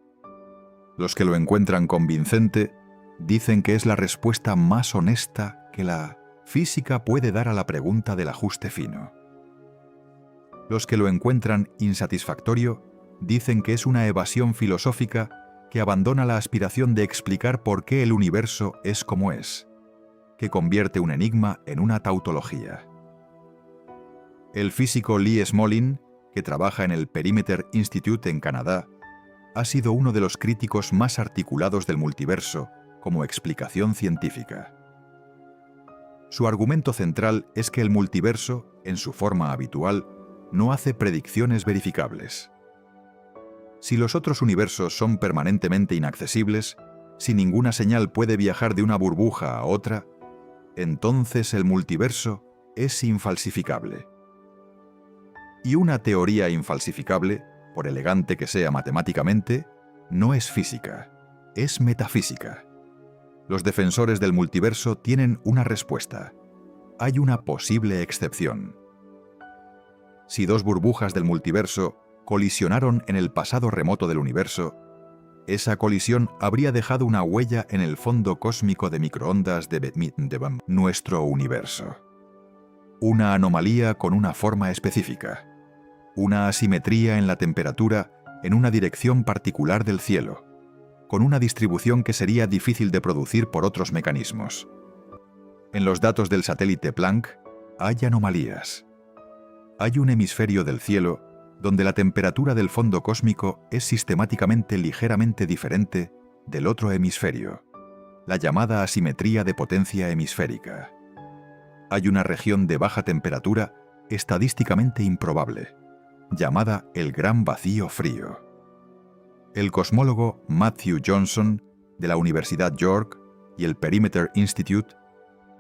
Los que lo encuentran convincente dicen que es la respuesta más honesta que la física puede dar a la pregunta del ajuste fino. Los que lo encuentran insatisfactorio dicen que es una evasión filosófica que abandona la aspiración de explicar por qué el universo es como es, que convierte un enigma en una tautología. El físico Lee Smolin, que trabaja en el Perimeter Institute en Canadá, ha sido uno de los críticos más articulados del multiverso como explicación científica. Su argumento central es que el multiverso, en su forma habitual, no hace predicciones verificables. Si los otros universos son permanentemente inaccesibles, si ninguna señal puede viajar de una burbuja a otra, entonces el multiverso es infalsificable. Y una teoría infalsificable, por elegante que sea matemáticamente, no es física, es metafísica. Los defensores del multiverso tienen una respuesta. Hay una posible excepción. Si dos burbujas del multiverso colisionaron en el pasado remoto del universo, esa colisión habría dejado una huella en el fondo cósmico de microondas de nuestro universo. Una anomalía con una forma específica. Una asimetría en la temperatura en una dirección particular del cielo, con una distribución que sería difícil de producir por otros mecanismos. En los datos del satélite Planck hay anomalías. Hay un hemisferio del cielo donde la temperatura del fondo cósmico es sistemáticamente ligeramente diferente del otro hemisferio, la llamada asimetría de potencia hemisférica. Hay una región de baja temperatura estadísticamente improbable, llamada el Gran Vacío Frío. El cosmólogo Matthew Johnson, de la Universidad York y el Perimeter Institute,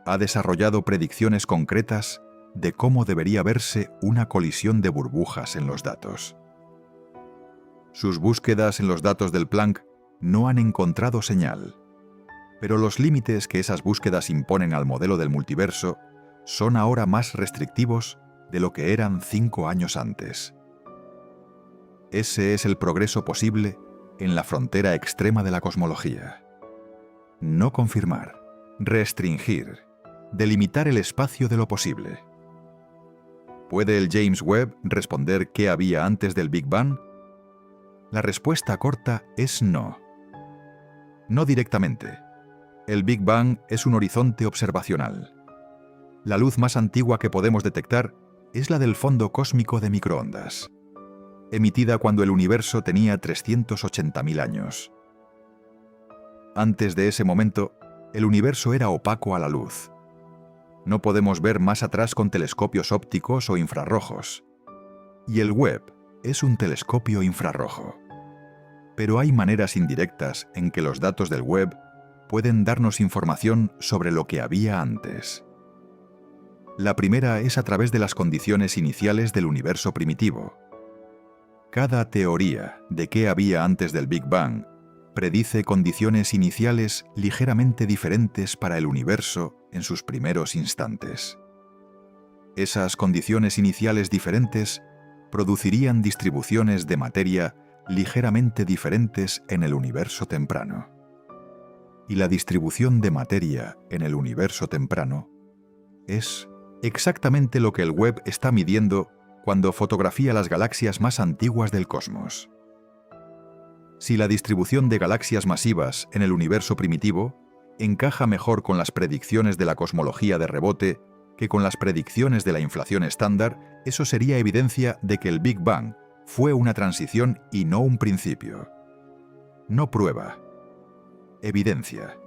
ha desarrollado predicciones concretas de cómo debería verse una colisión de burbujas en los datos. Sus búsquedas en los datos del Planck no han encontrado señal, pero los límites que esas búsquedas imponen al modelo del multiverso son ahora más restrictivos de lo que eran 5 años antes. Ese es el progreso posible en la frontera extrema de la cosmología. No confirmar, restringir, delimitar el espacio de lo posible. ¿Puede el James Webb responder qué había antes del Big Bang? La respuesta corta es no. No directamente. El Big Bang es un horizonte observacional. La luz más antigua que podemos detectar es la del fondo cósmico de microondas, emitida cuando el universo tenía 380.000 años. Antes de ese momento, el universo era opaco a la luz. No podemos ver más atrás con telescopios ópticos o infrarrojos. Y el Webb es un telescopio infrarrojo. Pero hay maneras indirectas en que los datos del Webb pueden darnos información sobre lo que había antes. La primera es a través de las condiciones iniciales del universo primitivo. Cada teoría de qué había antes del Big Bang predice condiciones iniciales ligeramente diferentes para el universo en sus primeros instantes. Esas condiciones iniciales diferentes producirían distribuciones de materia ligeramente diferentes en el universo temprano. Y la distribución de materia en el universo temprano es exactamente lo que el Webb está midiendo cuando fotografía las galaxias más antiguas del cosmos. Si la distribución de galaxias masivas en el universo primitivo encaja mejor con las predicciones de la cosmología de rebote que con las predicciones de la inflación estándar, eso sería evidencia de que el Big Bang fue una transición y no un principio. No prueba. Evidencia.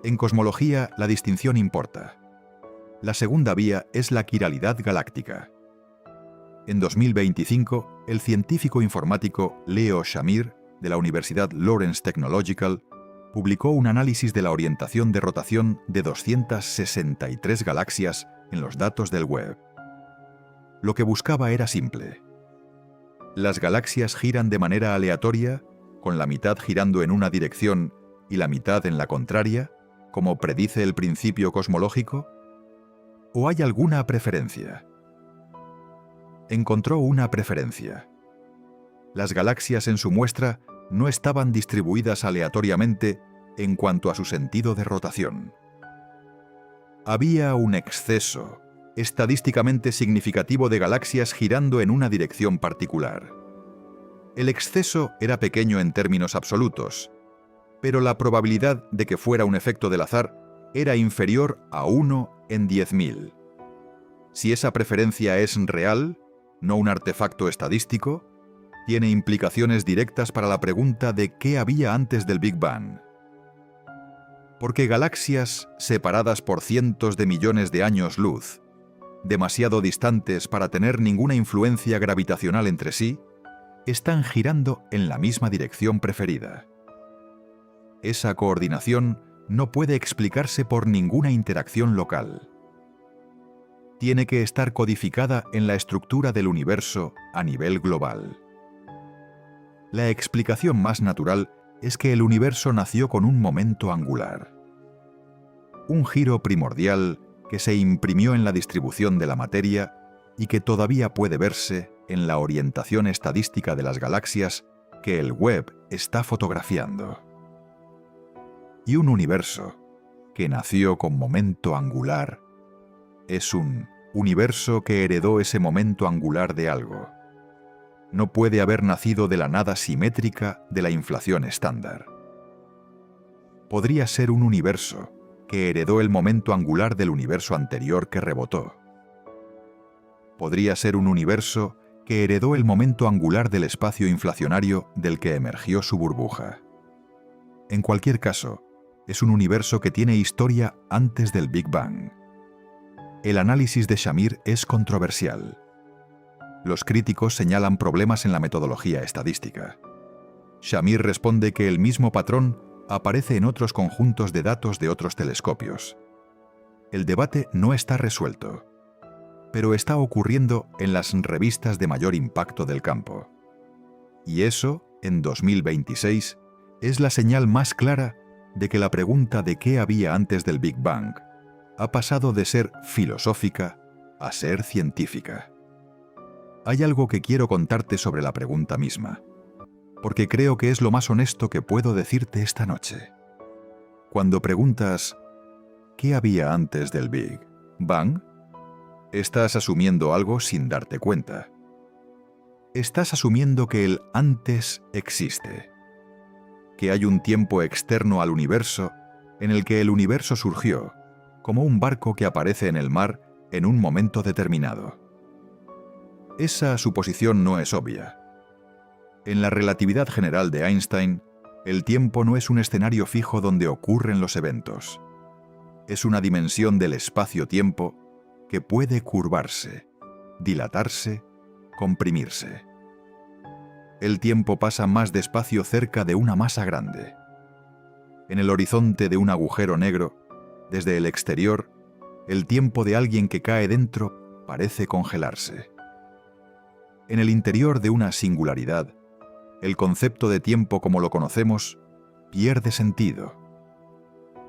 En cosmología, la distinción importa. La segunda vía es la quiralidad galáctica. En 2025, el científico informático Leo Shamir, de la Universidad Lawrence Technological, publicó un análisis de la orientación de rotación de 263 galaxias en los datos del Webb. Lo que buscaba era simple. Las galaxias giran de manera aleatoria, con la mitad girando en una dirección y la mitad en la contraria, como predice el principio cosmológico, ¿o hay alguna preferencia? Encontró una preferencia. Las galaxias en su muestra no estaban distribuidas aleatoriamente en cuanto a su sentido de rotación. Había un exceso estadísticamente significativo de galaxias girando en una dirección particular. El exceso era pequeño en términos absolutos, pero la probabilidad de que fuera un efecto del azar era inferior a 1 en 10.000. Si esa preferencia es real, no un artefacto estadístico, tiene implicaciones directas para la pregunta de qué había antes del Big Bang. Porque galaxias separadas por cientos de millones de años luz, demasiado distantes para tener ninguna influencia gravitacional entre sí, están girando en la misma dirección preferida. Esa coordinación no puede explicarse por ninguna interacción local. Tiene que estar codificada en la estructura del universo a nivel global. La explicación más natural es que el universo nació con un momento angular. Un giro primordial que se imprimió en la distribución de la materia y que todavía puede verse en la orientación estadística de las galaxias que el Webb está fotografiando. Y un universo que nació con momento angular es un universo que heredó ese momento angular de algo. No puede haber nacido de la nada simétrica de la inflación estándar. Podría ser un universo que heredó el momento angular del universo anterior que rebotó. Podría ser un universo que heredó el momento angular del espacio inflacionario del que emergió su burbuja. En cualquier caso, es un universo que tiene historia antes del Big Bang. El análisis de Shamir es controversial. Los críticos señalan problemas en la metodología estadística. Shamir responde que el mismo patrón aparece en otros conjuntos de datos de otros telescopios. El debate no está resuelto, pero está ocurriendo en las revistas de mayor impacto del campo. Y eso, en 2026, es la señal más clara de que la pregunta de qué había antes del Big Bang ha pasado de ser filosófica a ser científica. Hay algo que quiero contarte sobre la pregunta misma, porque creo que es lo más honesto que puedo decirte esta noche. Cuando preguntas, ¿qué había antes del Big Bang?, estás asumiendo algo sin darte cuenta. Estás asumiendo que el antes existe, que hay un tiempo externo al universo en el que el universo surgió, como un barco que aparece en el mar en un momento determinado. Esa suposición no es obvia. En la relatividad general de Einstein, el tiempo no es un escenario fijo donde ocurren los eventos. Es una dimensión del espacio-tiempo que puede curvarse, dilatarse, comprimirse. El tiempo pasa más despacio cerca de una masa grande. En el horizonte de un agujero negro, desde el exterior, el tiempo de alguien que cae dentro parece congelarse. En el interior de una singularidad, el concepto de tiempo como lo conocemos pierde sentido.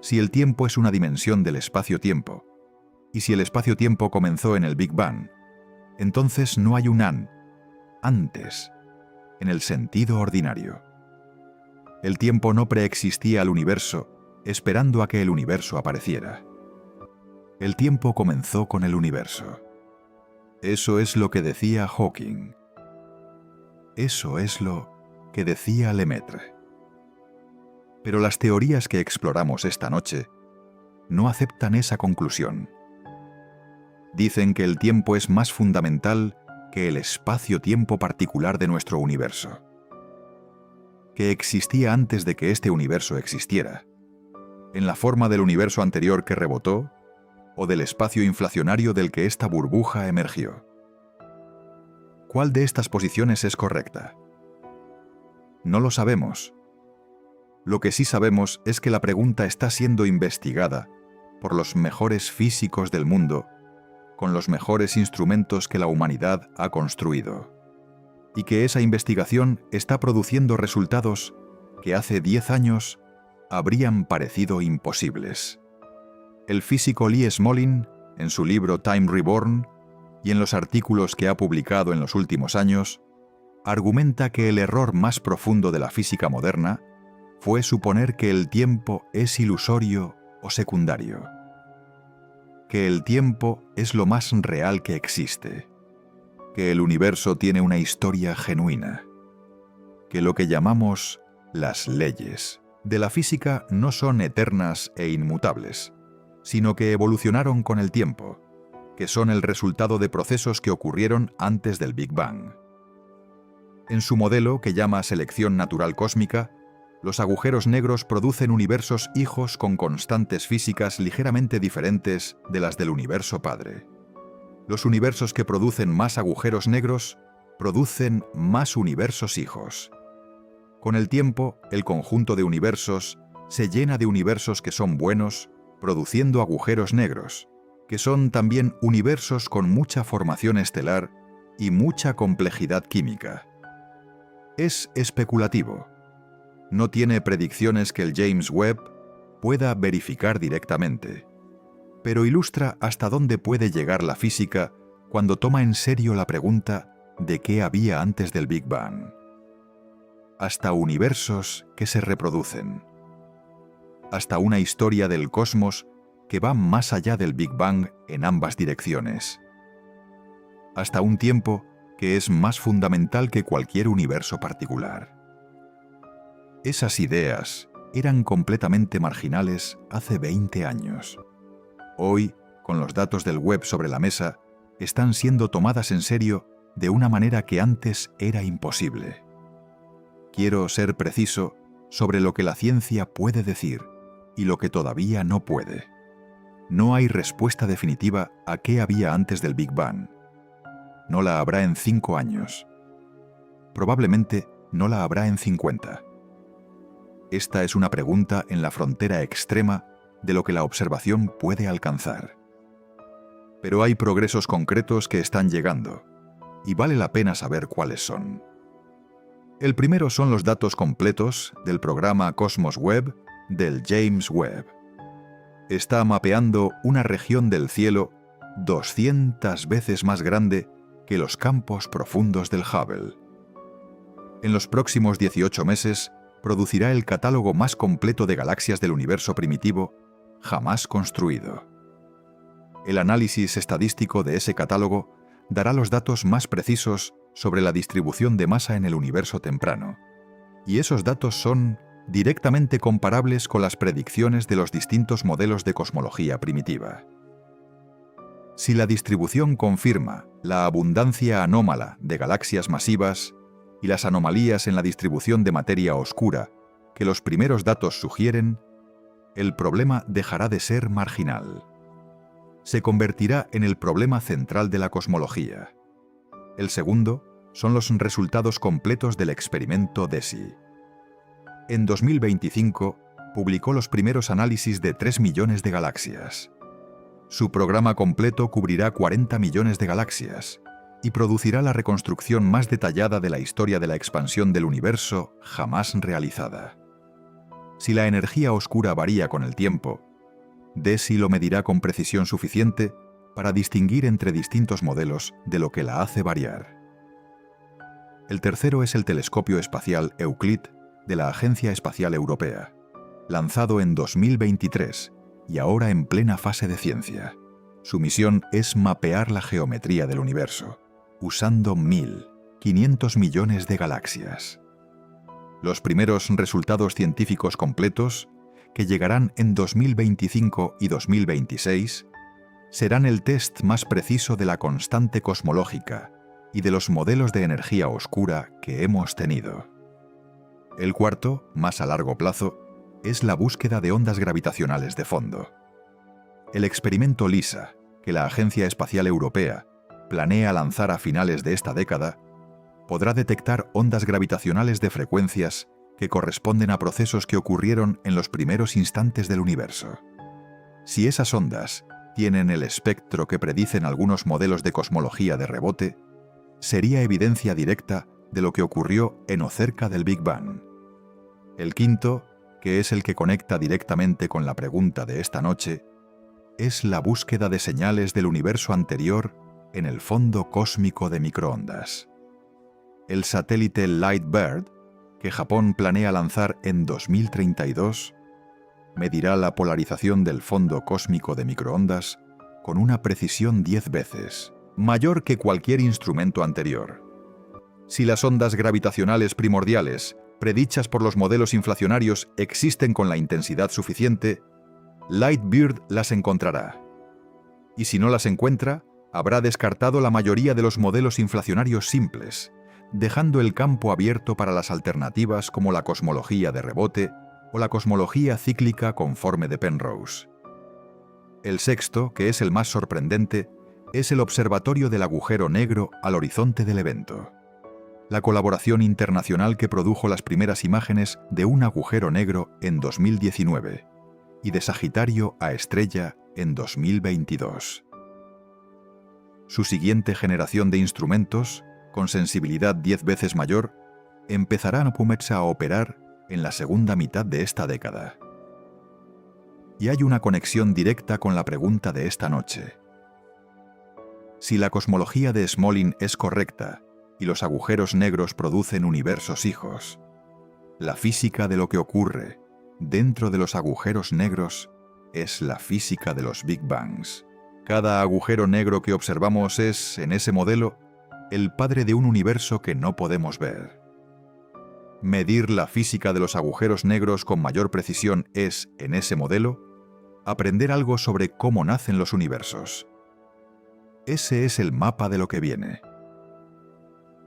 Si el tiempo es una dimensión del espacio-tiempo, y si el espacio-tiempo comenzó en el Big Bang, entonces no hay un antes, en el sentido ordinario. El tiempo no preexistía al universo esperando a que el universo apareciera. El tiempo comenzó con el universo. Eso es lo que decía Hawking. Eso es lo que decía Lemaitre. Pero las teorías que exploramos esta noche no aceptan esa conclusión. Dicen que el tiempo es más fundamental que el espacio-tiempo particular de nuestro universo, que existía antes de que este universo existiera, en la forma del universo anterior que rebotó o del espacio inflacionario del que esta burbuja emergió. ¿Cuál de estas posiciones es correcta? No lo sabemos. Lo que sí sabemos es que la pregunta está siendo investigada por los mejores físicos del mundo, con los mejores instrumentos que la humanidad ha construido, y que esa investigación está produciendo resultados que hace 10 años habrían parecido imposibles. El físico Lee Smolin, en su libro Time Reborn, y en los artículos que ha publicado en los últimos años, argumenta que el error más profundo de la física moderna fue suponer que el tiempo es ilusorio o secundario, que el tiempo es lo más real que existe, que el universo tiene una historia genuina, que lo que llamamos las leyes de la física no son eternas e inmutables, sino que evolucionaron con el tiempo, que son el resultado de procesos que ocurrieron antes del Big Bang. En su modelo, que llama selección natural cósmica, los agujeros negros producen universos hijos con constantes físicas ligeramente diferentes de las del universo padre. Los universos que producen más agujeros negros producen más universos hijos. Con el tiempo, el conjunto de universos se llena de universos que son buenos, produciendo agujeros negros, que son también universos con mucha formación estelar y mucha complejidad química. Es especulativo. No tiene predicciones que el James Webb pueda verificar directamente, pero ilustra hasta dónde puede llegar la física cuando toma en serio la pregunta de qué había antes del Big Bang. Hasta universos que se reproducen. Hasta una historia del cosmos que va más allá del Big Bang en ambas direcciones. Hasta un tiempo que es más fundamental que cualquier universo particular. Esas ideas eran completamente marginales hace 20 años. Hoy, con los datos del web sobre la mesa, están siendo tomadas en serio de una manera que antes era imposible. Quiero ser preciso sobre lo que la ciencia puede decir y lo que todavía no puede. No hay respuesta definitiva a qué había antes del Big Bang. No la habrá en 5 años. Probablemente no la habrá en 50. Esta es una pregunta en la frontera extrema de lo que la observación puede alcanzar. Pero hay progresos concretos que están llegando, y vale la pena saber cuáles son. El primero son los datos completos del programa Cosmos Webb del James Webb. Está mapeando una región del cielo 200 veces más grande que los campos profundos del Hubble. En los próximos 18 meses, producirá el catálogo más completo de galaxias del universo primitivo jamás construido. El análisis estadístico de ese catálogo dará los datos más precisos sobre la distribución de masa en el universo temprano, y esos datos son directamente comparables con las predicciones de los distintos modelos de cosmología primitiva. Si la distribución confirma la abundancia anómala de galaxias masivas y las anomalías en la distribución de materia oscura que los primeros datos sugieren, el problema dejará de ser marginal. Se convertirá en el problema central de la cosmología. El segundo son los resultados completos del experimento DESI. En 2025 publicó los primeros análisis de 3 millones de galaxias. Su programa completo cubrirá 40 millones de galaxias y producirá la reconstrucción más detallada de la historia de la expansión del universo jamás realizada. Si la energía oscura varía con el tiempo, DESI lo medirá con precisión suficiente para distinguir entre distintos modelos de lo que la hace variar. El tercero es el telescopio espacial Euclid de la Agencia Espacial Europea, lanzado en 2023 y ahora en plena fase de ciencia. Su misión es mapear la geometría del universo, usando 1.500 millones de galaxias. Los primeros resultados científicos completos, que llegarán en 2025 y 2026, serán el test más preciso de la constante cosmológica y de los modelos de energía oscura que hemos tenido. El cuarto, más a largo plazo, es la búsqueda de ondas gravitacionales de fondo. El experimento LISA, que la Agencia Espacial Europea planea lanzar a finales de esta década, podrá detectar ondas gravitacionales de frecuencias que corresponden a procesos que ocurrieron en los primeros instantes del universo. Si esas ondas tienen el espectro que predicen algunos modelos de cosmología de rebote, sería evidencia directa de lo que ocurrió en o cerca del Big Bang. El quinto, que es el que conecta directamente con la pregunta de esta noche, es la búsqueda de señales del universo anterior en el fondo cósmico de microondas. El satélite LightBird, que Japón planea lanzar en 2032, medirá la polarización del fondo cósmico de microondas con una precisión 10 veces mayor que cualquier instrumento anterior. Si las ondas gravitacionales primordiales predichas por los modelos inflacionarios existen con la intensidad suficiente, LightBird las encontrará. Y si no las encuentra, habrá descartado la mayoría de los modelos inflacionarios simples, dejando el campo abierto para las alternativas como la cosmología de rebote o la cosmología cíclica conforme de Penrose. El sexto, que es el más sorprendente, es el observatorio del agujero negro al horizonte del evento. La colaboración internacional que produjo las primeras imágenes de un agujero negro en 2019 y de Sagitario a estrella en 2022. Su siguiente generación de instrumentos, con sensibilidad 10 veces mayor, empezarán a operar en la segunda mitad de esta década. Y hay una conexión directa con la pregunta de esta noche. Si la cosmología de Smolin es correcta y los agujeros negros producen universos hijos, la física de lo que ocurre dentro de los agujeros negros es la física de los Big Bangs. Cada agujero negro que observamos es, en ese modelo, el padre de un universo que no podemos ver. Medir la física de los agujeros negros con mayor precisión es, en ese modelo, aprender algo sobre cómo nacen los universos. Ese es el mapa de lo que viene.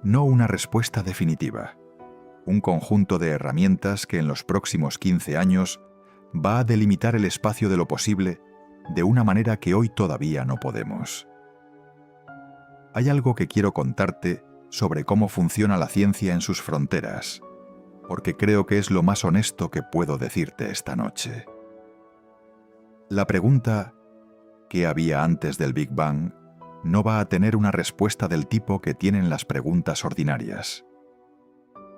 No una respuesta definitiva. Un conjunto de herramientas que en los próximos 15 años va a delimitar el espacio de lo posible de una manera que hoy todavía no podemos. Hay algo que quiero contarte sobre cómo funciona la ciencia en sus fronteras, porque creo que es lo más honesto que puedo decirte esta noche. La pregunta ¿qué había antes del Big Bang? No va a tener una respuesta del tipo que tienen las preguntas ordinarias.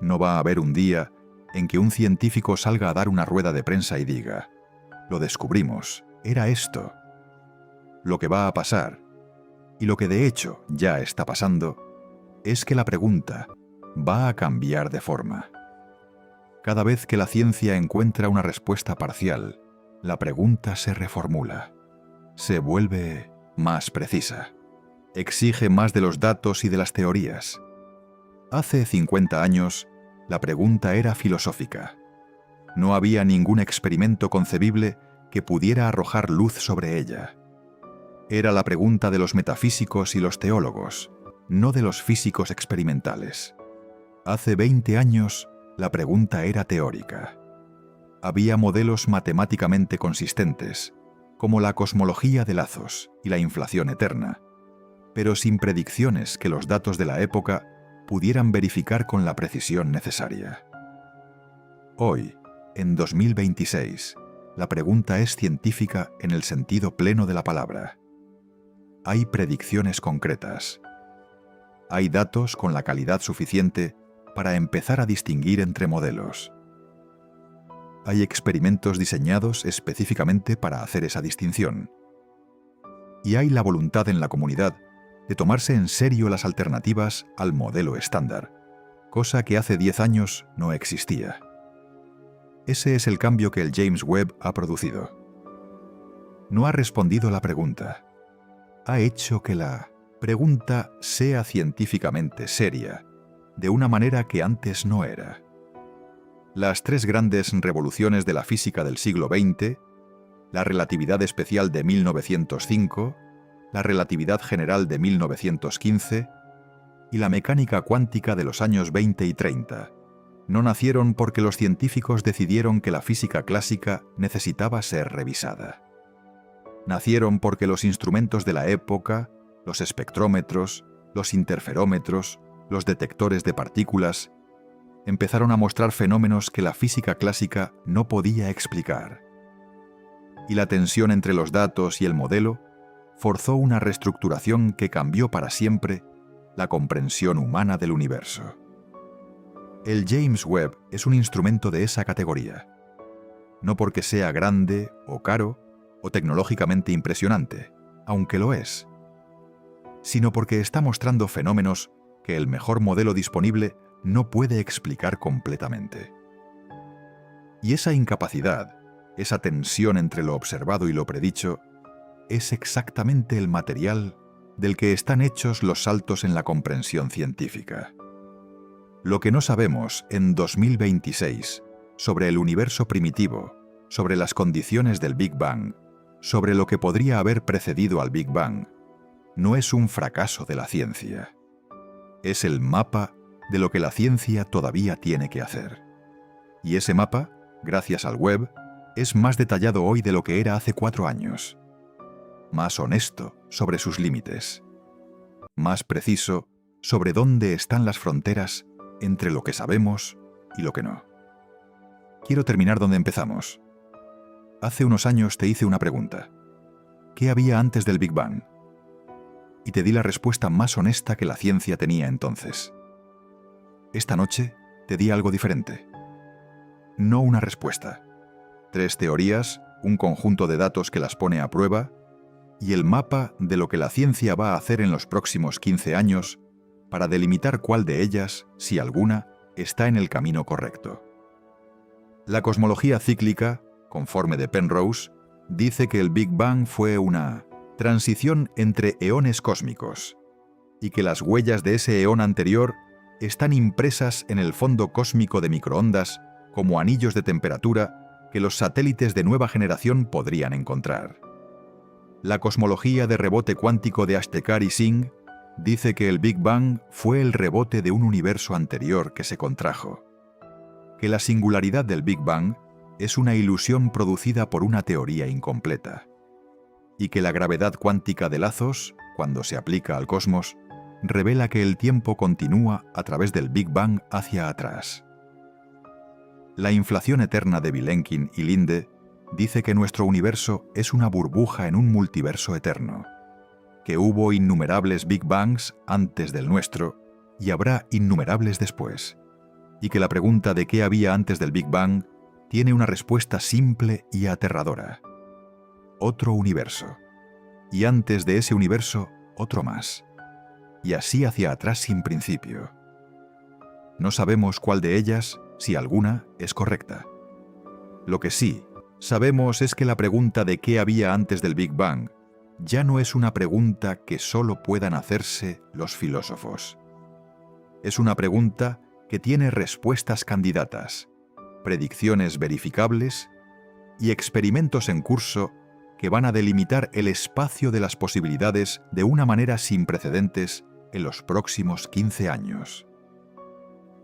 No va a haber un día en que un científico salga a dar una rueda de prensa y diga: «Lo descubrimos, era esto». Lo que va a pasar Y lo que de hecho ya está pasando es que la pregunta va a cambiar de forma. Cada vez que la ciencia encuentra una respuesta parcial, la pregunta se reformula, se vuelve más precisa, exige más de los datos y de las teorías. Hace 50 años, la pregunta era filosófica. No había ningún experimento concebible que pudiera arrojar luz sobre ella. Era la pregunta de los metafísicos y los teólogos, no de los físicos experimentales. Hace 20 años, la pregunta era teórica. Había modelos matemáticamente consistentes, como la cosmología de lazos y la inflación eterna, pero sin predicciones que los datos de la época pudieran verificar con la precisión necesaria. Hoy, en 2026, la pregunta es científica en el sentido pleno de la palabra. Hay predicciones concretas. Hay datos con la calidad suficiente para empezar a distinguir entre modelos. Hay experimentos diseñados específicamente para hacer esa distinción. Y hay la voluntad en la comunidad de tomarse en serio las alternativas al modelo estándar, cosa que hace 10 años no existía. Ese es el cambio que el James Webb ha producido. No ha respondido a la pregunta. Ha hecho que la pregunta sea científicamente seria, de una manera que antes no era. Las 3 grandes revoluciones de la física del siglo XX, la relatividad especial de 1905, la relatividad general de 1915 y la mecánica cuántica de los años 20 y 30, no nacieron porque los científicos decidieron que la física clásica necesitaba ser revisada. Nacieron porque los instrumentos de la época, los espectrómetros, los interferómetros, los detectores de partículas, empezaron a mostrar fenómenos que la física clásica no podía explicar. Y la tensión entre los datos y el modelo forzó una reestructuración que cambió para siempre la comprensión humana del universo. El James Webb es un instrumento de esa categoría, no porque sea grande o caro o tecnológicamente impresionante, aunque lo es, sino porque está mostrando fenómenos que el mejor modelo disponible no puede explicar completamente. Y esa incapacidad, esa tensión entre lo observado y lo predicho, es exactamente el material del que están hechos los saltos en la comprensión científica. Lo que no sabemos en 2026 sobre el universo primitivo, sobre las condiciones del Big Bang, sobre lo que podría haber precedido al Big Bang, no es un fracaso de la ciencia. Es el mapa de lo que la ciencia todavía tiene que hacer. Y ese mapa, gracias al Webb, es más detallado hoy de lo que era hace 4 años. Más honesto sobre sus límites. Más preciso sobre dónde están las fronteras entre lo que sabemos y lo que no. Quiero terminar donde empezamos. Hace unos años te hice una pregunta. ¿Qué había antes del Big Bang? Y te di la respuesta más honesta que la ciencia tenía entonces. Esta noche te di algo diferente. No una respuesta. 3 teorías, un conjunto de datos que las pone a prueba y el mapa de lo que la ciencia va a hacer en los próximos 15 años para delimitar cuál de ellas, si alguna, está en el camino correcto. La cosmología cíclica, conforme de Penrose, dice que el Big Bang fue una transición entre eones cósmicos y que las huellas de ese eón anterior están impresas en el fondo cósmico de microondas como anillos de temperatura que los satélites de nueva generación podrían encontrar. La cosmología de rebote cuántico de Ashtekar y Singh dice que el Big Bang fue el rebote de un universo anterior que se contrajo, que la singularidad del Big Bang es una ilusión producida por una teoría incompleta, y que la gravedad cuántica de lazos, cuando se aplica al cosmos, revela que el tiempo continúa a través del Big Bang hacia atrás. La inflación eterna de Vilenkin y Linde dice que nuestro universo es una burbuja en un multiverso eterno, que hubo innumerables Big Bangs antes del nuestro y habrá innumerables después, y que la pregunta de qué había antes del Big Bang tiene una respuesta simple y aterradora. Otro universo. Y antes de ese universo otro más, y así hacia atrás sin principio. No sabemos cuál de ellas, si alguna, es correcta. Lo que sí sabemos es que la pregunta de qué había antes del Big Bang ya no es una pregunta que solo puedan hacerse los filósofos. Es una pregunta que tiene respuestas candidatas, predicciones verificables y experimentos en curso que van a delimitar el espacio de las posibilidades de una manera sin precedentes en los próximos 15 años.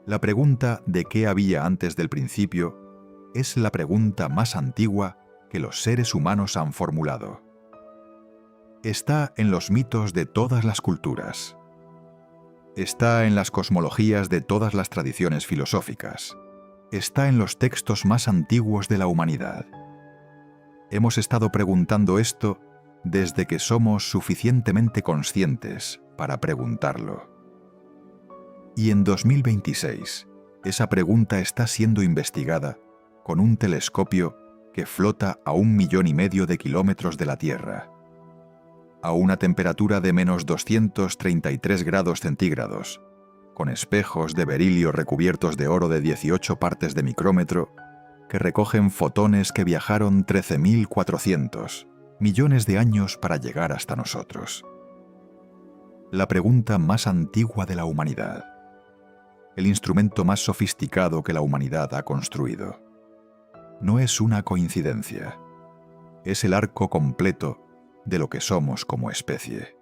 La pregunta de qué había antes del principio es la pregunta más antigua que los seres humanos han formulado. Está en los mitos de todas las culturas. Está en las cosmologías de todas las tradiciones filosóficas. Está en los textos más antiguos de la humanidad. Hemos estado preguntando esto desde que somos suficientemente conscientes para preguntarlo. Y en 2026, esa pregunta está siendo investigada con un telescopio que flota a 1,5 millones de kilómetros de la Tierra, a una temperatura de menos 233 grados centígrados, con espejos de berilio recubiertos de oro de 18 partes de micrómetro, que recogen fotones que viajaron 13.400 millones de años para llegar hasta nosotros. La pregunta más antigua de la humanidad. El instrumento más sofisticado que la humanidad ha construido. No es una coincidencia. Es el arco completo de lo que somos como especie.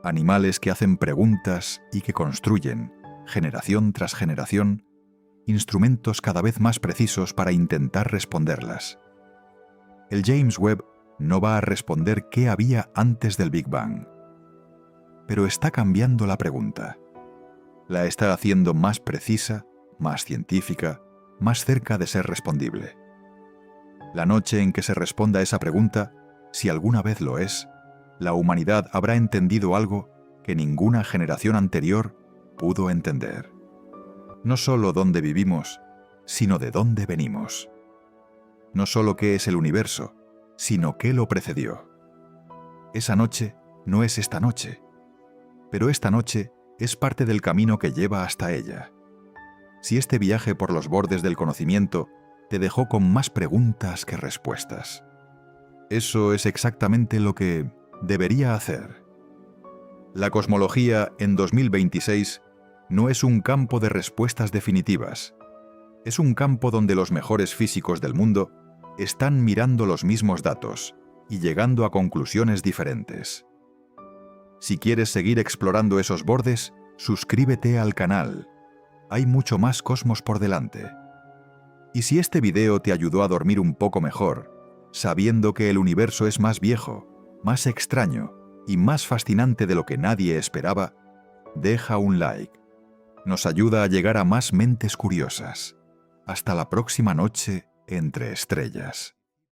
Animales que hacen preguntas y que construyen, generación tras generación, instrumentos cada vez más precisos para intentar responderlas. El James Webb no va a responder qué había antes del Big Bang. Pero está cambiando la pregunta. La está haciendo más precisa, más científica, más cerca de ser respondible. La noche en que se responda esa pregunta, si alguna vez lo es, la humanidad habrá entendido algo que ninguna generación anterior pudo entender. No solo dónde vivimos, sino de dónde venimos. No solo qué es el universo, sino qué lo precedió. Esa noche no es esta noche, pero esta noche es parte del camino que lleva hasta ella. Si este viaje por los bordes del conocimiento te dejó con más preguntas que respuestas, eso es exactamente lo que debería hacer. La cosmología en 2026 no es un campo de respuestas definitivas. Es un campo donde los mejores físicos del mundo están mirando los mismos datos y llegando a conclusiones diferentes. Si quieres seguir explorando esos bordes, suscríbete al canal. Hay mucho más cosmos por delante. Y si este video te ayudó a dormir un poco mejor, sabiendo que el universo es más viejo, más extraño y más fascinante de lo que nadie esperaba, deja un like. Nos ayuda a llegar a más mentes curiosas. Hasta la próxima noche entre estrellas.